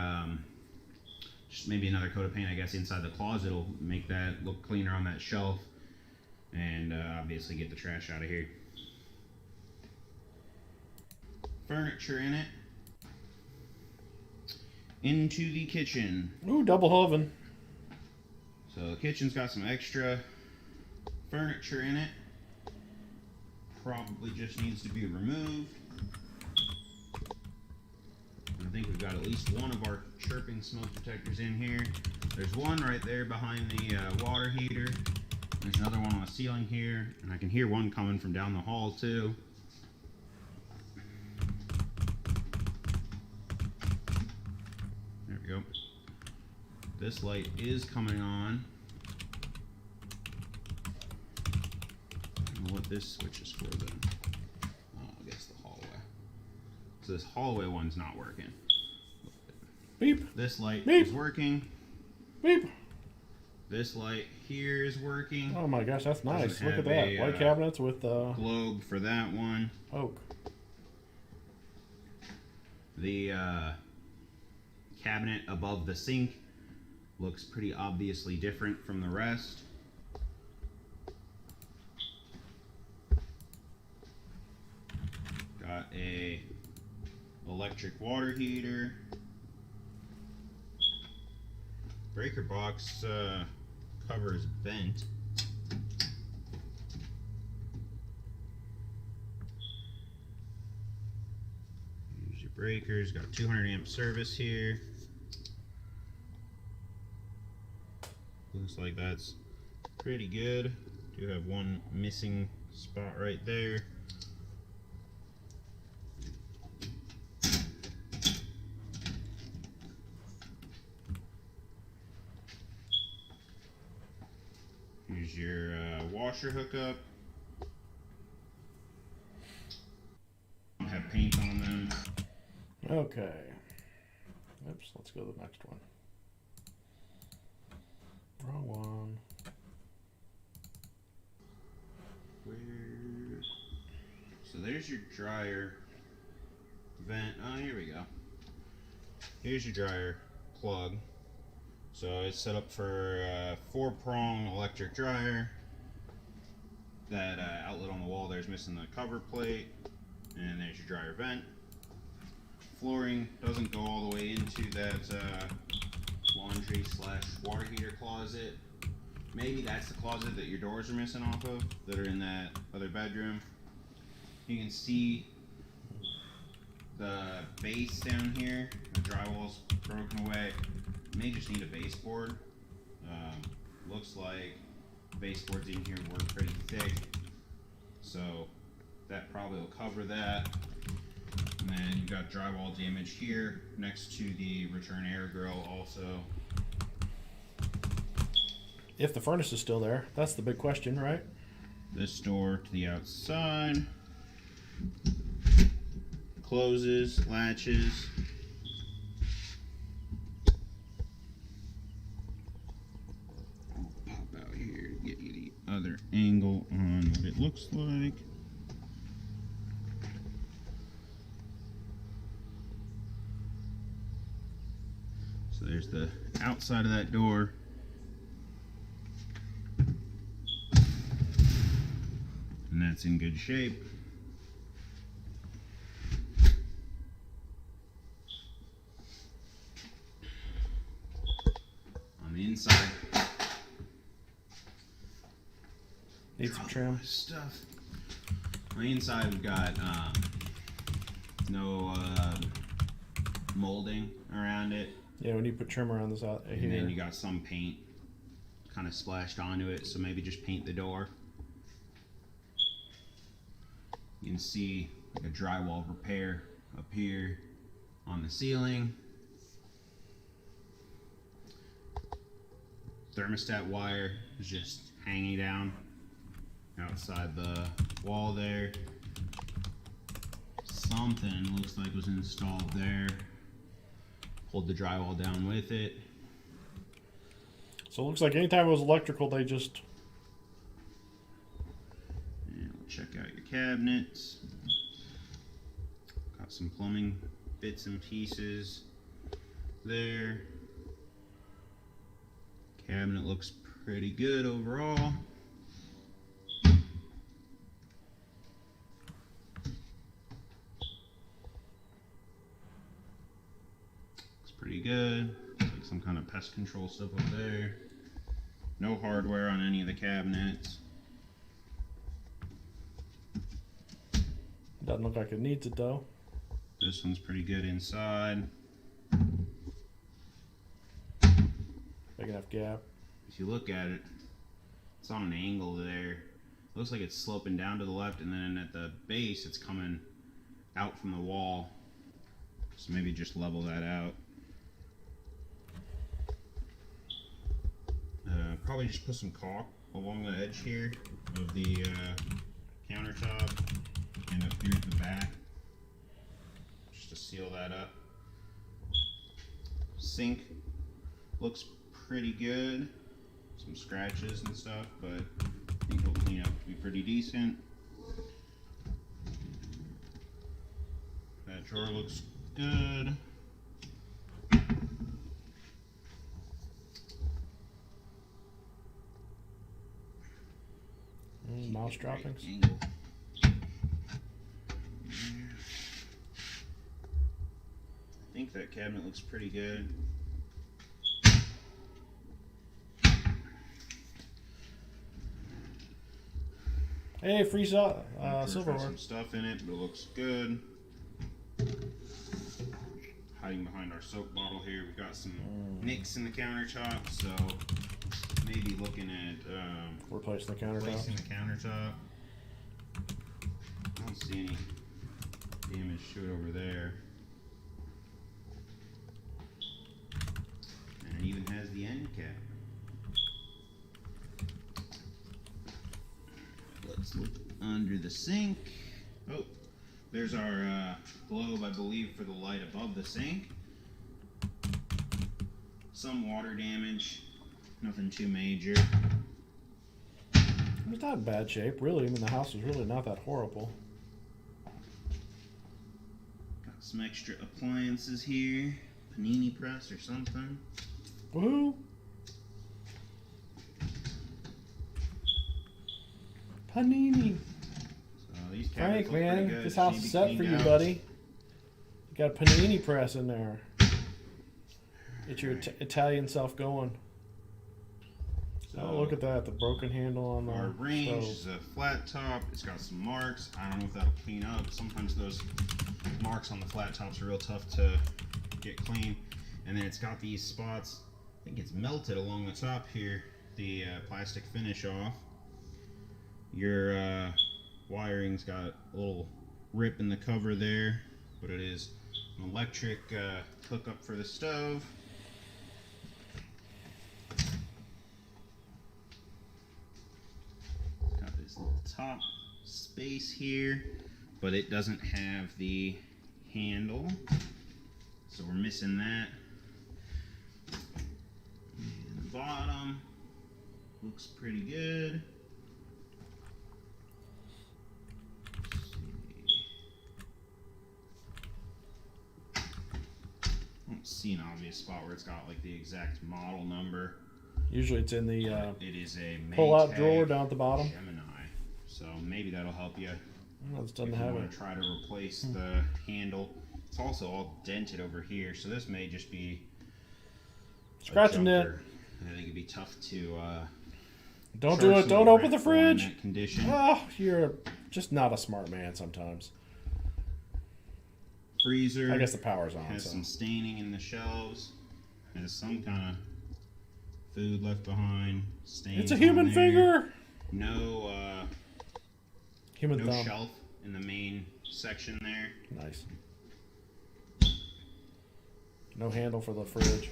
[SPEAKER 2] just maybe another coat of paint, I guess, inside the closet will make that look cleaner on that shelf. And obviously get the trash out of here. Furniture in it. Into the kitchen.
[SPEAKER 1] Ooh, double oven.
[SPEAKER 2] So the kitchen's got some extra furniture in it. Probably just needs to be removed. I think we've got at least one of our chirping smoke detectors in here. There's one right there behind the water heater. There's another one on the ceiling here, and I can hear one coming from down the hall too. There we go. This light is coming on. I don't know what this switch is for then. Oh, I guess the hallway. So this hallway one's not working.
[SPEAKER 1] Beep.
[SPEAKER 2] This light
[SPEAKER 1] Beep.
[SPEAKER 2] is working.
[SPEAKER 1] Beep.
[SPEAKER 2] This light here is working.
[SPEAKER 1] Oh my gosh, that's nice.
[SPEAKER 2] Doesn't
[SPEAKER 1] Look at
[SPEAKER 2] have
[SPEAKER 1] that.
[SPEAKER 2] a,
[SPEAKER 1] White cabinets with
[SPEAKER 2] globe for that one.
[SPEAKER 1] oak.
[SPEAKER 2] The cabinet above the sink looks pretty obviously different from the rest. Got a electric water heater. Breaker box cover is bent. Here's your breakers. Got 200 amp service here. Looks like that's pretty good. Do have one missing spot right there. Here's your washer hookup. Have paint on them.
[SPEAKER 1] Okay. Oops, let's go to the next one. Wrong one.
[SPEAKER 2] Where? So there's your dryer vent. Oh, here we go. Here's your dryer plug. So it's set up for a 4-prong electric dryer. That outlet on the wall there's missing the cover plate, and there's your dryer vent. Flooring doesn't go all the way into that laundry / water heater closet. Maybe that's the closet that your doors are missing off of, that are in that other bedroom. You can see the base down here, the drywall's broken away. You may just need a baseboard. Looks like baseboards in here were pretty thick, so that probably will cover that. And then you've got drywall damage here next to the return air grill also.
[SPEAKER 1] If the furnace is still there, that's the big question, right?
[SPEAKER 2] This door to the outside closes, latches. I'll pop out here to get you the other angle on what it looks like. So there's the outside of that door. And that's in good shape. On the inside,
[SPEAKER 1] Need some trim.
[SPEAKER 2] stuff. On the inside, we've got no molding around it.
[SPEAKER 1] Yeah, we need to put trim around this out here.
[SPEAKER 2] And then you got some paint kind of splashed onto it, so maybe just paint the door. You can see like a drywall repair up here on the ceiling. Thermostat wire is just hanging down outside the wall there. Something looks like was installed there. Pulled the drywall down with it.
[SPEAKER 1] So it looks like anytime it was electrical, they just...
[SPEAKER 2] And we'll check out your cabinets. Got some plumbing bits and pieces there. Cabinet looks pretty good overall. Looks pretty good. Like some kind of pest control stuff up there. No hardware on any of the cabinets.
[SPEAKER 1] Doesn't look like it needs it though.
[SPEAKER 2] This one's pretty good inside.
[SPEAKER 1] Big enough gap.
[SPEAKER 2] If you look at it, it's on an angle there. Looks like it's sloping down to the left, and then at the base it's coming out from the wall. So maybe just level that out. Probably just put some caulk along the edge here of the countertop and up here at the back, just to seal that up. Sink looks pretty good. Some scratches and stuff, but I think it'll clean up to be pretty decent. That drawer looks good.
[SPEAKER 1] Mouse droppings.
[SPEAKER 2] I think that cabinet looks pretty good.
[SPEAKER 1] Hey, free silverware.
[SPEAKER 2] Some stuff in it, but it looks good. Hiding behind our soap bottle here, we've got some nicks in the countertop, so maybe looking at
[SPEAKER 1] Replacing the countertop.
[SPEAKER 2] I don't see any damage to it over there. And it even has the end cap. Let's look under the sink. Oh, there's our globe, I believe, for the light above the sink. Some water damage, nothing too major.
[SPEAKER 1] It's not in bad shape, really. I mean, the house is really not that horrible.
[SPEAKER 2] Got some extra appliances here. panini press or something.
[SPEAKER 1] Woohoo! Panini.
[SPEAKER 2] So these
[SPEAKER 1] Frank, man,
[SPEAKER 2] good.
[SPEAKER 1] this house is set for you, buddy. You got a panini press in there. Get your Italian self going. So, oh, look at that. The broken handle on the
[SPEAKER 2] our range
[SPEAKER 1] stove.
[SPEAKER 2] is a flat top. It's got some marks. I don't know if that'll clean up. Sometimes those marks on the flat tops are real tough to get clean. And then it's got these spots. I think it's melted along the top here. The plastic finish off. Your wiring's got a little rip in the cover there, but it is an electric hookup for the stove. Got this little top space here, but it doesn't have the handle, so we're missing that. And the bottom looks pretty good. I don't see an obvious spot where it's got like the exact model number.
[SPEAKER 1] Usually it's in the
[SPEAKER 2] it is a
[SPEAKER 1] pull-out drawer down at the bottom.
[SPEAKER 2] Gemini, so maybe that'll help you.
[SPEAKER 1] Well, it doesn't
[SPEAKER 2] if you
[SPEAKER 1] have
[SPEAKER 2] want
[SPEAKER 1] it.
[SPEAKER 2] to try to replace the handle. It's also all dented over here, so this may just be
[SPEAKER 1] Scratching it.
[SPEAKER 2] I think it'd be tough to.
[SPEAKER 1] Don't do it. Don't open the fridge.
[SPEAKER 2] In that condition.
[SPEAKER 1] Oh, you're just not a smart man sometimes.
[SPEAKER 2] Freezer.
[SPEAKER 1] I guess the power's on.
[SPEAKER 2] Has
[SPEAKER 1] So.
[SPEAKER 2] some staining in the shelves. Has some kind of food left behind. Stains.
[SPEAKER 1] It's a human finger.
[SPEAKER 2] No.
[SPEAKER 1] Human
[SPEAKER 2] no
[SPEAKER 1] thumb.
[SPEAKER 2] shelf in the main section there.
[SPEAKER 1] Nice. No handle for the fridge.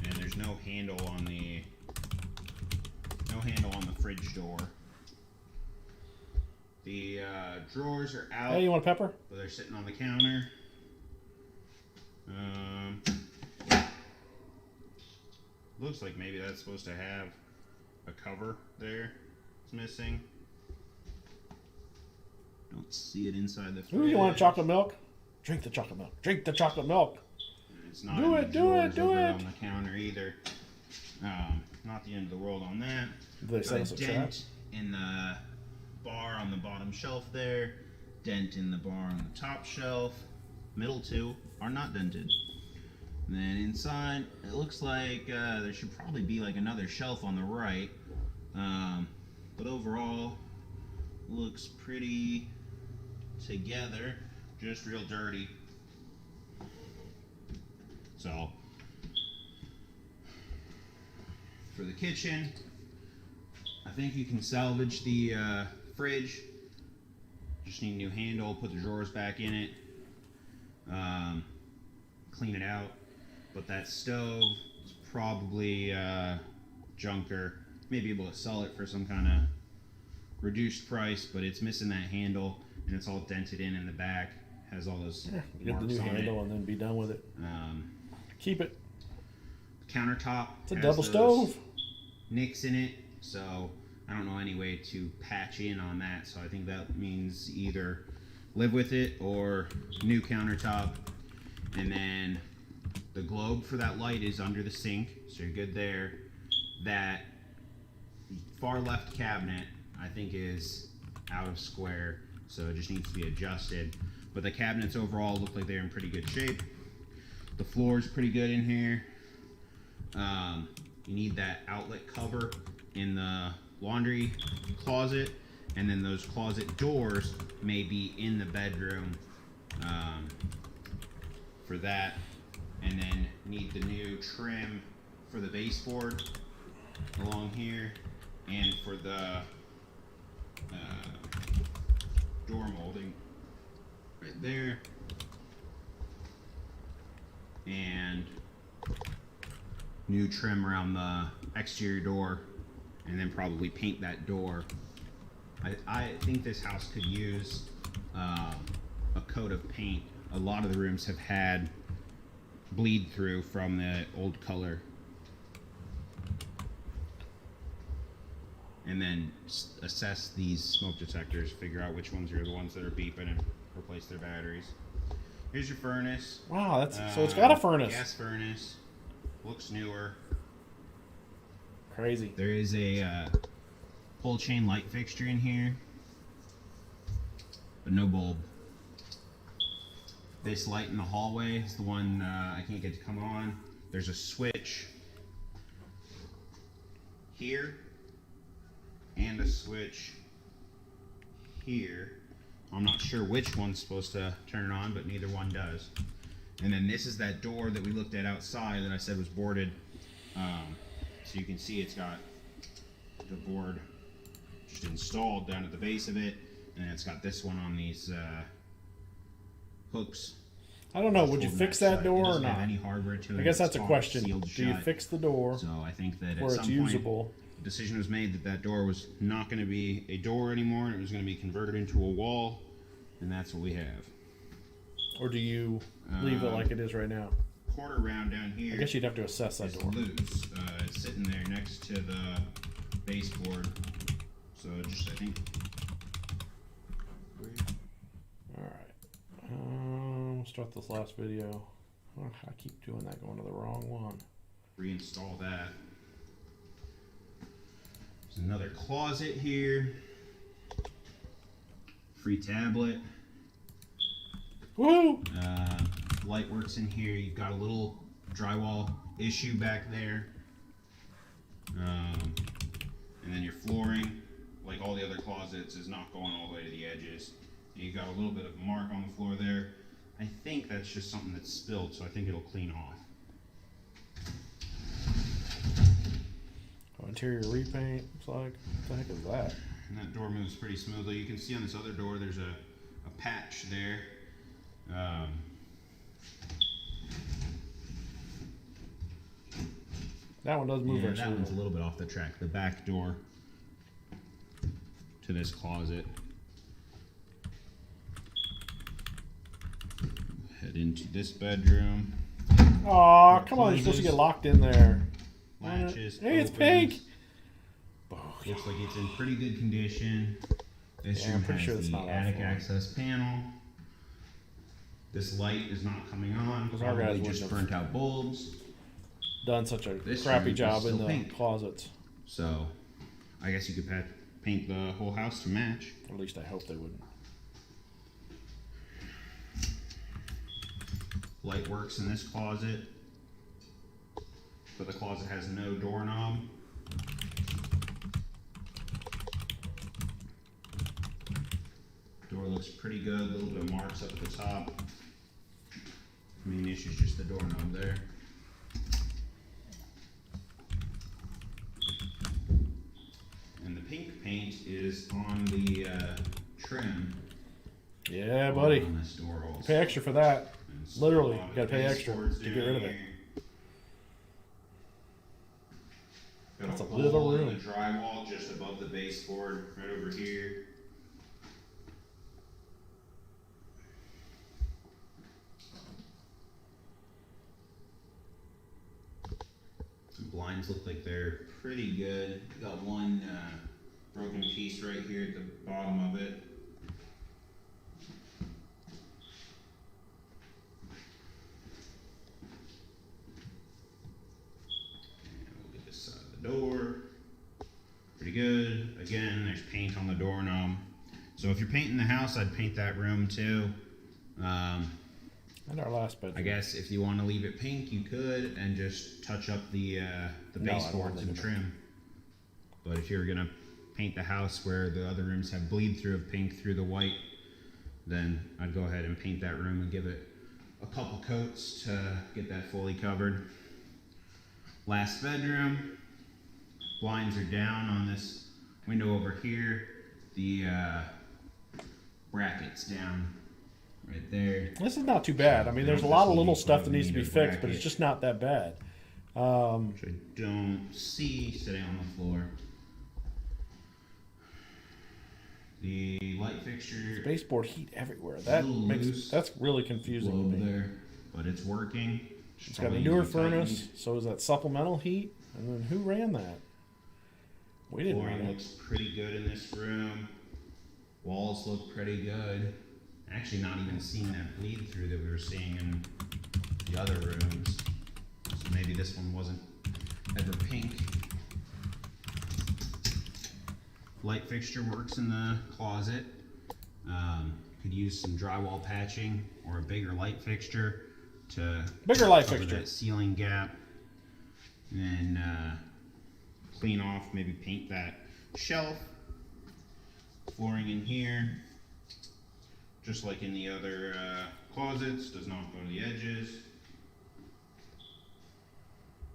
[SPEAKER 2] And there's no handle on the fridge door. The drawers are out.
[SPEAKER 1] Hey, you want a pepper?
[SPEAKER 2] But they're sitting on the counter. Looks like maybe that's supposed to have a cover there. It's missing. Don't see it inside the fridge.
[SPEAKER 1] Ooh, you want chocolate milk? Drink the chocolate milk. Drink the chocolate milk.
[SPEAKER 2] It's not
[SPEAKER 1] Do
[SPEAKER 2] in
[SPEAKER 1] it,
[SPEAKER 2] the
[SPEAKER 1] do it,
[SPEAKER 2] drawers
[SPEAKER 1] do
[SPEAKER 2] over
[SPEAKER 1] it.
[SPEAKER 2] on the counter either. Not the end of the world on that.
[SPEAKER 1] Did they send us a trap?
[SPEAKER 2] Dent in the bar on the bottom shelf there. Dent in the bar on the top shelf. Middle two are not dented. And then inside, it looks like there should probably be like another shelf on the right. But overall, looks pretty together. Just real dirty. So, for the kitchen, I think you can salvage the fridge. Just need a new handle, put the drawers back in it, clean it out. But that stove is probably junker. May be able to sell it for some kind of reduced price, but it's missing that handle and it's all dented in the back. Has all those
[SPEAKER 1] Get
[SPEAKER 2] marks
[SPEAKER 1] the new
[SPEAKER 2] on
[SPEAKER 1] handle
[SPEAKER 2] it.
[SPEAKER 1] and then be done with it. Keep it.
[SPEAKER 2] Countertop.
[SPEAKER 1] It's a
[SPEAKER 2] has
[SPEAKER 1] double
[SPEAKER 2] those
[SPEAKER 1] stove.
[SPEAKER 2] nicks in it, so I don't know any way to patch in on that. So I think that means either live with it or new countertop. And then the globe for that light is under the sink, so you're good there. That far left cabinet, I think, is out of square, so it just needs to be adjusted. But the cabinets overall look like they're in pretty good shape. The floor is pretty good in here. You need that outlet cover in the laundry closet, and then those closet doors may be in the bedroom for that. And then need the new trim for the baseboard along here, and for the door molding right there, and new trim around the exterior door, and then probably paint that door. I think this house could use a coat of paint. A lot of the rooms have had bleed through from the old color. And then assess these smoke detectors, figure out which ones are the ones that are beeping and replace their batteries. Here's your furnace.
[SPEAKER 1] Wow, that's so it's got a furnace.
[SPEAKER 2] Gas furnace. Looks newer.
[SPEAKER 1] Crazy.
[SPEAKER 2] There is a pull chain light fixture in here, but no bulb. This light in the hallway is the one I can't get to come on. There's a switch here and a switch here. I'm not sure which one's supposed to turn it on, but neither one does. And then this is that door that we looked at outside that I said was boarded. So you can see it's got the board just installed down at the base of it, and it's got this one on these hooks.
[SPEAKER 1] I don't know. Would you fix that door or not?
[SPEAKER 2] Any hardware to it.
[SPEAKER 1] I guess that's a question. Do you fix the door?
[SPEAKER 2] So I think that
[SPEAKER 1] where
[SPEAKER 2] at
[SPEAKER 1] it's
[SPEAKER 2] some
[SPEAKER 1] usable.
[SPEAKER 2] point, the decision was made that that door was not going to be a door anymore, and it was going to be converted into a wall, and that's what we have.
[SPEAKER 1] Or do you leave it like it is right now?
[SPEAKER 2] Quarter round down here.
[SPEAKER 1] I guess you'd have to assess that door.
[SPEAKER 2] Loose. It's sitting there next to the baseboard. So just I think.
[SPEAKER 1] All right. We'll start this last video. Oh, I keep doing that, going to the wrong one.
[SPEAKER 2] Reinstall that. There's another closet here. Free tablet.
[SPEAKER 1] Woo!
[SPEAKER 2] Light works in here. You've got a little drywall issue back there. And then your flooring, like all the other closets, is not going all the way to the edges. You've got a little bit of a mark on the floor there. I think that's just something that's spilled, so I think it'll clean off.
[SPEAKER 1] Oh, interior repaint, looks like. What the heck is that?
[SPEAKER 2] And that door moves pretty smoothly. You can see on this other door there's a patch there.
[SPEAKER 1] That one does move very
[SPEAKER 2] that
[SPEAKER 1] smoothly.
[SPEAKER 2] one's a little bit off the track. The back door to this closet. Head into this bedroom.
[SPEAKER 1] Aw, come on, you're supposed to get locked in there.
[SPEAKER 2] Latches.
[SPEAKER 1] Hey, it's
[SPEAKER 2] opens.
[SPEAKER 1] pink!
[SPEAKER 2] Looks like it's in pretty good condition. This room
[SPEAKER 1] I'm pretty
[SPEAKER 2] has
[SPEAKER 1] sure it's
[SPEAKER 2] the
[SPEAKER 1] not
[SPEAKER 2] attic
[SPEAKER 1] awful.
[SPEAKER 2] access panel. This light is not coming on.
[SPEAKER 1] Because our guys
[SPEAKER 2] Probably
[SPEAKER 1] wouldn't
[SPEAKER 2] just
[SPEAKER 1] have
[SPEAKER 2] burnt out bulbs.
[SPEAKER 1] Done such a
[SPEAKER 2] This
[SPEAKER 1] crappy
[SPEAKER 2] room is
[SPEAKER 1] job in
[SPEAKER 2] still
[SPEAKER 1] the
[SPEAKER 2] pink.
[SPEAKER 1] closets.
[SPEAKER 2] So, I guess you could paint the whole house to match.
[SPEAKER 1] Or at least I hope they wouldn't.
[SPEAKER 2] Light works in this closet, but the closet has no doorknob. Door looks pretty good, a little bit of marks up at the top. Main issue is just the doorknob there. And the pink paint is on the trim.
[SPEAKER 1] Yeah, buddy.
[SPEAKER 2] On this door also.
[SPEAKER 1] Pay extra for that.
[SPEAKER 2] And so
[SPEAKER 1] Literally,
[SPEAKER 2] a
[SPEAKER 1] you
[SPEAKER 2] lot of
[SPEAKER 1] gotta pay
[SPEAKER 2] the
[SPEAKER 1] extra
[SPEAKER 2] baseboards
[SPEAKER 1] to get
[SPEAKER 2] down
[SPEAKER 1] rid of it.
[SPEAKER 2] here. Got
[SPEAKER 1] That's a
[SPEAKER 2] hole
[SPEAKER 1] little
[SPEAKER 2] in
[SPEAKER 1] room.
[SPEAKER 2] the drywall just above the baseboard, right over here. The blinds look like they're pretty good. Got one broken piece right here at the bottom of it. Look at this side of the door. Pretty good. Again, there's paint on the doorknob. So if you're painting the house, I'd paint that room too.
[SPEAKER 1] And our last bedroom.
[SPEAKER 2] I guess if you want to leave it pink, you could, and just touch up the
[SPEAKER 1] No, I don't
[SPEAKER 2] baseboards
[SPEAKER 1] leave
[SPEAKER 2] and
[SPEAKER 1] it
[SPEAKER 2] trim. But if you're gonna paint the house where the other rooms have bleed through of pink through the white, then I'd go ahead and paint that room and give it a couple coats to get that fully covered. Last bedroom. Blinds are down on this window over here. The bracket's down right there.
[SPEAKER 1] This is not too bad. I mean, there's a lot of little stuff that needs to be fixed, but it's just not that bad.
[SPEAKER 2] Which I don't see sitting on the floor. The light fixture.
[SPEAKER 1] Baseboard heat everywhere. That
[SPEAKER 2] little
[SPEAKER 1] makes
[SPEAKER 2] loose.
[SPEAKER 1] that's really confusing to
[SPEAKER 2] Globe
[SPEAKER 1] me.
[SPEAKER 2] there, but it's working.
[SPEAKER 1] It's got a newer furnace, so is that supplemental heat? And then who ran that? We didn't run
[SPEAKER 2] Flooring
[SPEAKER 1] it.
[SPEAKER 2] looks pretty good in this room. Walls look pretty good. Actually not even seeing that bleed through that we were seeing in the other rooms. So maybe this one wasn't ever pink. Light fixture works in the closet. Could use some drywall patching or a bigger light fixture to cover that ceiling gap. And then clean off, maybe paint that shelf. Flooring in here, just like in the other closets, does not go to the edges.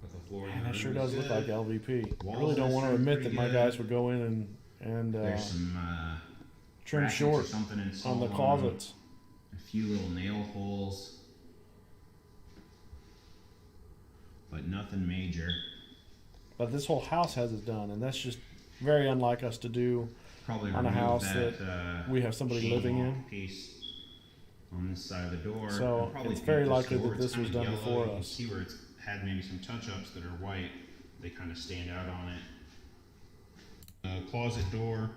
[SPEAKER 2] But the flooring
[SPEAKER 1] Man, that sure does look like LVP. I
[SPEAKER 2] Walls
[SPEAKER 1] really don't want to admit that my
[SPEAKER 2] good.
[SPEAKER 1] guys would go in and
[SPEAKER 2] There's some
[SPEAKER 1] trim short on the closets.
[SPEAKER 2] A few little nail holes, but nothing major.
[SPEAKER 1] But this whole house has it done, and that's just very unlike us to do.
[SPEAKER 2] Probably
[SPEAKER 1] on a house that we have somebody living in.
[SPEAKER 2] Piece on this side of the door.
[SPEAKER 1] So it's very likely that this was done before us.
[SPEAKER 2] See where it's had maybe some touch-ups that are white. They kind of stand out on it. Closet door.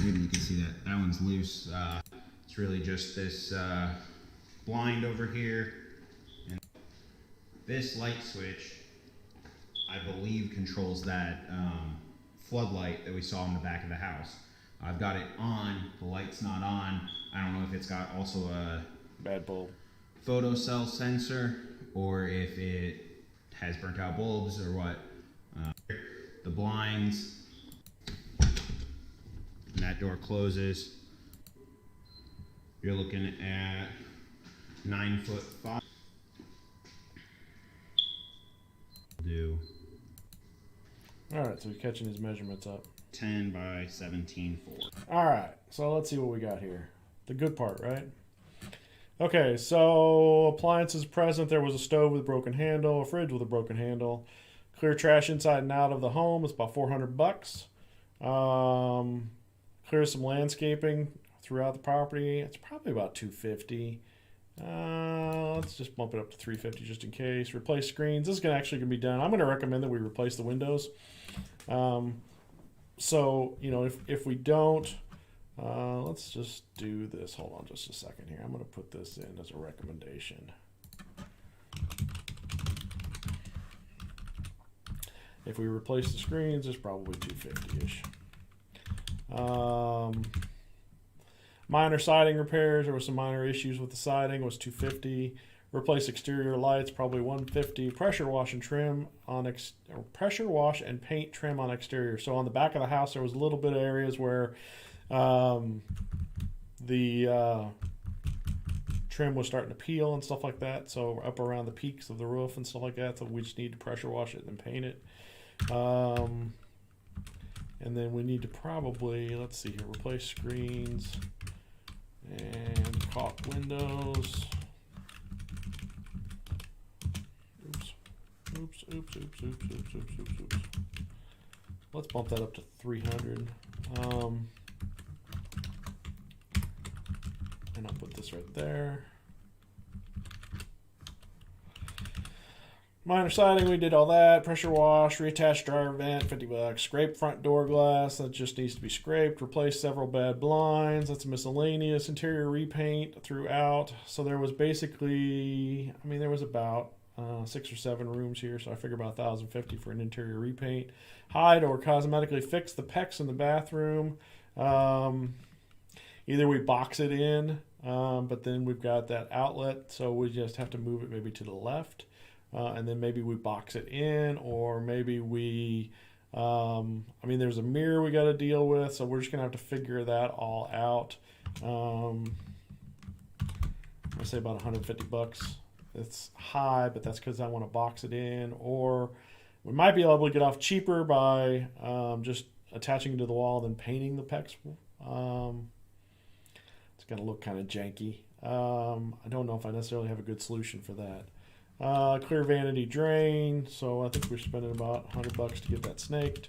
[SPEAKER 2] Maybe you can see that one's loose. It's really just this blind over here, and this light switch, I believe, controls that floodlight that we saw in the back of the house. I've got it on, the light's not on. I don't know if it's got also a
[SPEAKER 1] bad bulb
[SPEAKER 2] photocell sensor or if it has burnt out bulbs or what. The blinds, and that door closes. You're looking at 9'5". Do.
[SPEAKER 1] All right, so he's catching his measurements up.
[SPEAKER 2] 10 by 17.4.
[SPEAKER 1] All right, so let's see what we got here. The good part, right? Okay, so appliances present. There was a stove with a broken handle, a fridge with a broken handle. Clear trash inside and out of the home. It's about $400. Clear some landscaping throughout the property. It's probably about $250. Let's just bump it up to $350 just in case. Replace screens. This is actually going to be done. I'm going to recommend that we replace the windows. So, you know, if we don't, let's just do this. Hold on just a second here. I'm going to put this in as a recommendation. If we replace the screens, it's probably $250-ish. Minor siding repairs. There were some minor issues with the siding. It was $250. Replace exterior lights, probably $150. Pressure wash and trim on pressure wash and paint trim on exterior. So on the back of the house, there was a little bit of areas where the trim was starting to peel and stuff like that. So up around the peaks of the roof and stuff like that. So we just need to pressure wash it and paint it. And then we need to probably, let's see here, replace screens and caulk windows. Oops. Let's bump that up to 300. And I'll put this right there. Minor siding, we did all that. Pressure wash, reattach dryer vent, $50. Scrape front door glass, that just needs to be scraped. Replace several bad blinds, that's miscellaneous. Interior repaint throughout. So there was basically, I mean, there was about 6 or 7 rooms here, so I figure about $1,050 for an interior repaint. Hide or cosmetically fix the PEX in the bathroom. Either we box it in, but then we've got that outlet, so we just have to move it maybe to the left. And then maybe we box it in, or maybe we, I mean, there's a mirror we got to deal with, so we're just going to have to figure that all out. I'm going to say about $150. It's high, but that's because I want to box it in, or we might be able to get off cheaper by just attaching it to the wall and then painting the PEX. It's going to look kind of janky. I don't know if I necessarily have a good solution for that. Clear vanity drain, so I think we're spending about $100 to get that snaked.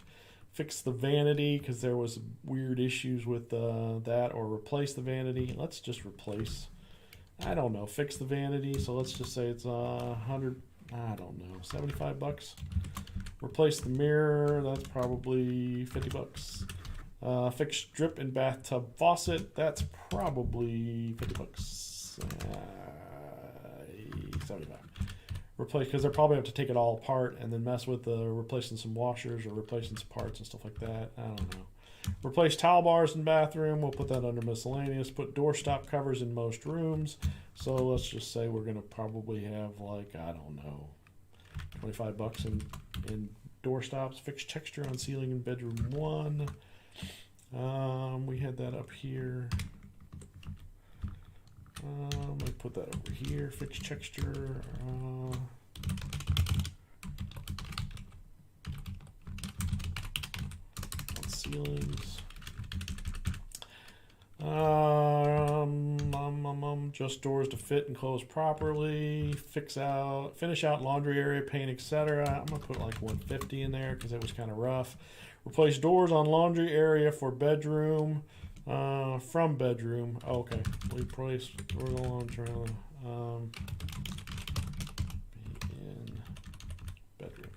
[SPEAKER 1] Fix the vanity because there was weird issues with that, or replace the vanity. Let's just replace. I don't know. Fix the vanity. So let's just say it's 100. I don't know. $75. Replace the mirror. That's probably $50. Fixed drip and bathtub faucet. That's probably $50. 75. Replace, because they'll probably have to take it all apart and then mess with replacing some washers or replacing some parts and stuff like that. I don't know. Replace towel bars in bathroom. We'll put that under miscellaneous. Put doorstop covers in most rooms. So let's just say we're going to probably have, like, I don't know, $25 in doorstops. Fix texture on ceiling in bedroom 1. We had that up here. Let me put that over here. Fix texture. On ceilings. Just doors to fit and close properly. Finish out laundry area, paint, etc. I'm gonna put like 150 in there because it was kind of rough. Replace doors on laundry area for bedroom. From bedroom. Oh, okay. Replace doors on laundry. In bedroom.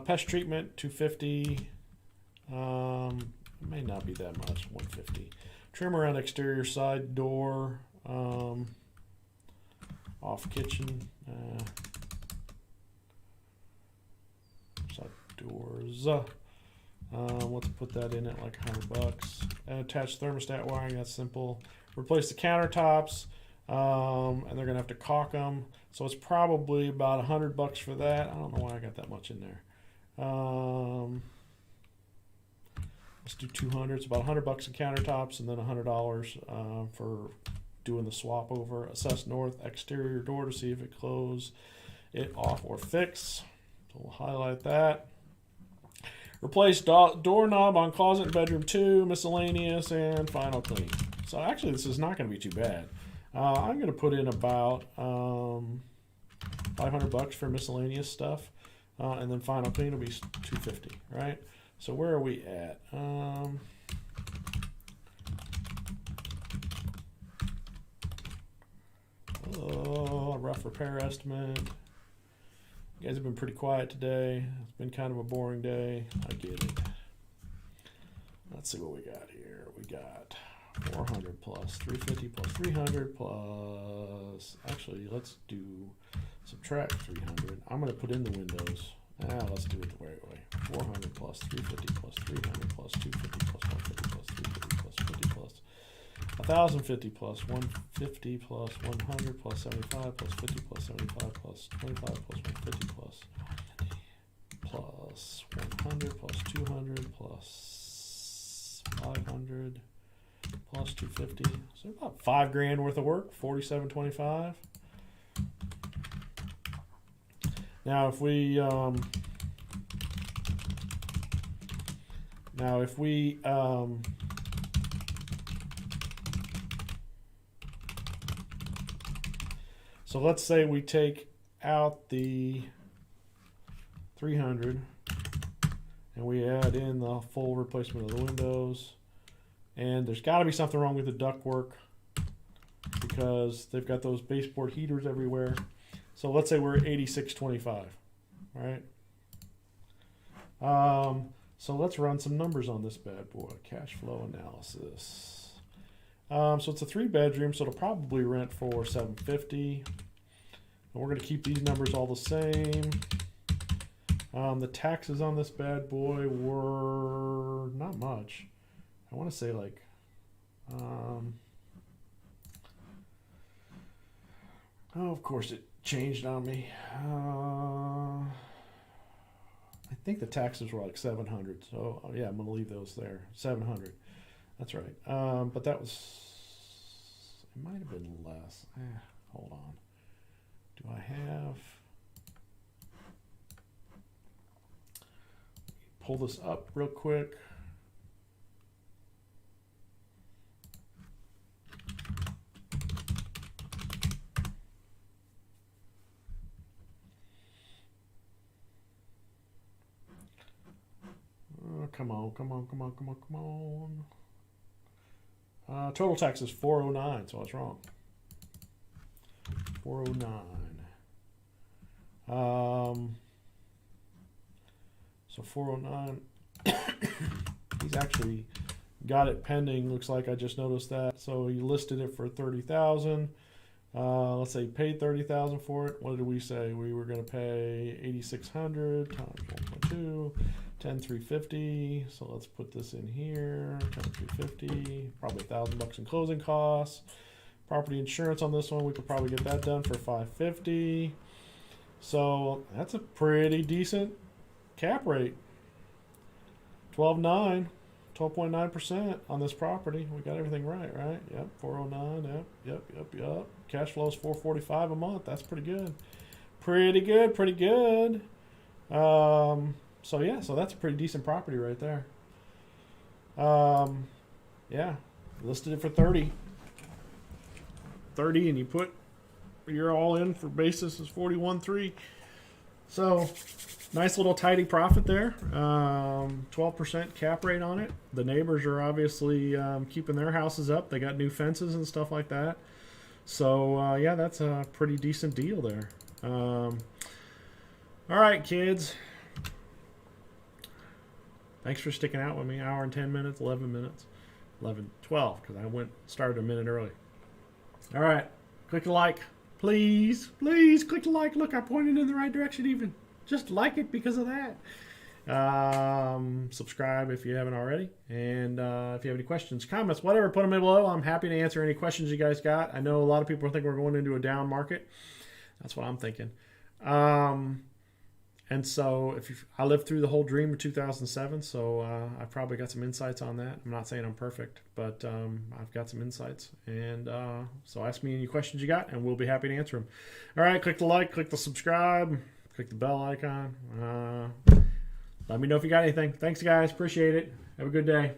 [SPEAKER 1] Pest treatment 250. It may not be that much. 150. Trim around exterior side door. Off kitchen. Side doors. Let's put that in at like $100. Attach thermostat wiring. That's simple. Replace the countertops. And they're gonna have to caulk them. So it's probably about $100 for that. I don't know why I got that much in there. Let's do 200. It's about $100 in countertops, and then $100 for doing the swap over. Assess north exterior door to see if it close it off or fix. So we'll highlight that. Replace doorknob on closet in bedroom 2, miscellaneous, and final clean. So actually, this is not going to be too bad. I'm going to put in about $500 for miscellaneous stuff, and then final clean will be $250, right? So where are we at? Rough repair estimate. You guys have been pretty quiet today. It's been kind of a boring day. I get it. Let's see what we got here. We got 400 plus 350 plus 300 plus. Actually, let's do subtract 300. I'm going to put in the windows. Let's do it the right way. 400 plus 350 plus 300 plus 250 plus 150 plus 350 plus 50 plus 1,050 plus 150 plus 100 plus 75 plus 50 plus 75 plus 25 plus 150 plus 100 plus 200 plus 500 plus 250. So about $5,000 worth of work. 47.25. Now, if we so let's say we take out the 300 and we add in the full replacement of the windows, and there's got to be something wrong with the ductwork because they've got those baseboard heaters everywhere. So let's say we're at 86.25, right? So let's run some numbers on this bad boy. Cash flow analysis. So it's a 3-bedroom, so it'll probably rent for $750. And we're going to keep these numbers all the same. The taxes on this bad boy were not much. I want to say like, oh, of course it changed on me. I think the taxes were like $700. So yeah, I'm going to leave those there. $700. That's right. But that was, it might have been less. Hold on. Do I have, pull this up real quick. Come on. Total tax is 409, so I was wrong. 409. So 409. He's actually got it pending. Looks like I just noticed that. So he listed it for 30,000. Let's say he paid 30,000 for it. What did we say? We were going to pay 8,600 times 1.2, 10,350. So let's put this in here. 10,350. Probably $1,000 in closing costs. Property insurance on this one, we could probably get that done for 550. So that's a pretty decent cap rate. 12.9% on this property. We got everything right? Yep, 409. Yep. Cash flow is $445 a month. That's pretty good. Pretty good. So yeah, so that's a pretty decent property right there. Yeah, listed it for 30, and you put your all in for basis is 41.3. So nice little tidy profit there. 12% cap rate on it. The neighbors are obviously keeping their houses up. They got new fences and stuff like that. So yeah, that's a pretty decent deal there. All right, kids. Thanks for sticking out with me. Hour and 10 minutes, 11 minutes, 12, because I started a minute early. All right, click the like. Please click the like. Look, I pointed in the right direction even. Just like it because of that. Subscribe if you haven't already. And if you have any questions, comments, whatever, put them in below. I'm happy to answer any questions you guys got. I know a lot of people think we're going into a down market. That's what I'm thinking. And so I lived through the whole dream of 2007, so I've probably got some insights on that. I'm not saying I'm perfect, but I've got some insights. And so ask me any questions you got, and we'll be happy to answer them. All right, click the like, click the subscribe, click the bell icon. Let me know if you got anything. Thanks, guys. Appreciate it. Have a good day.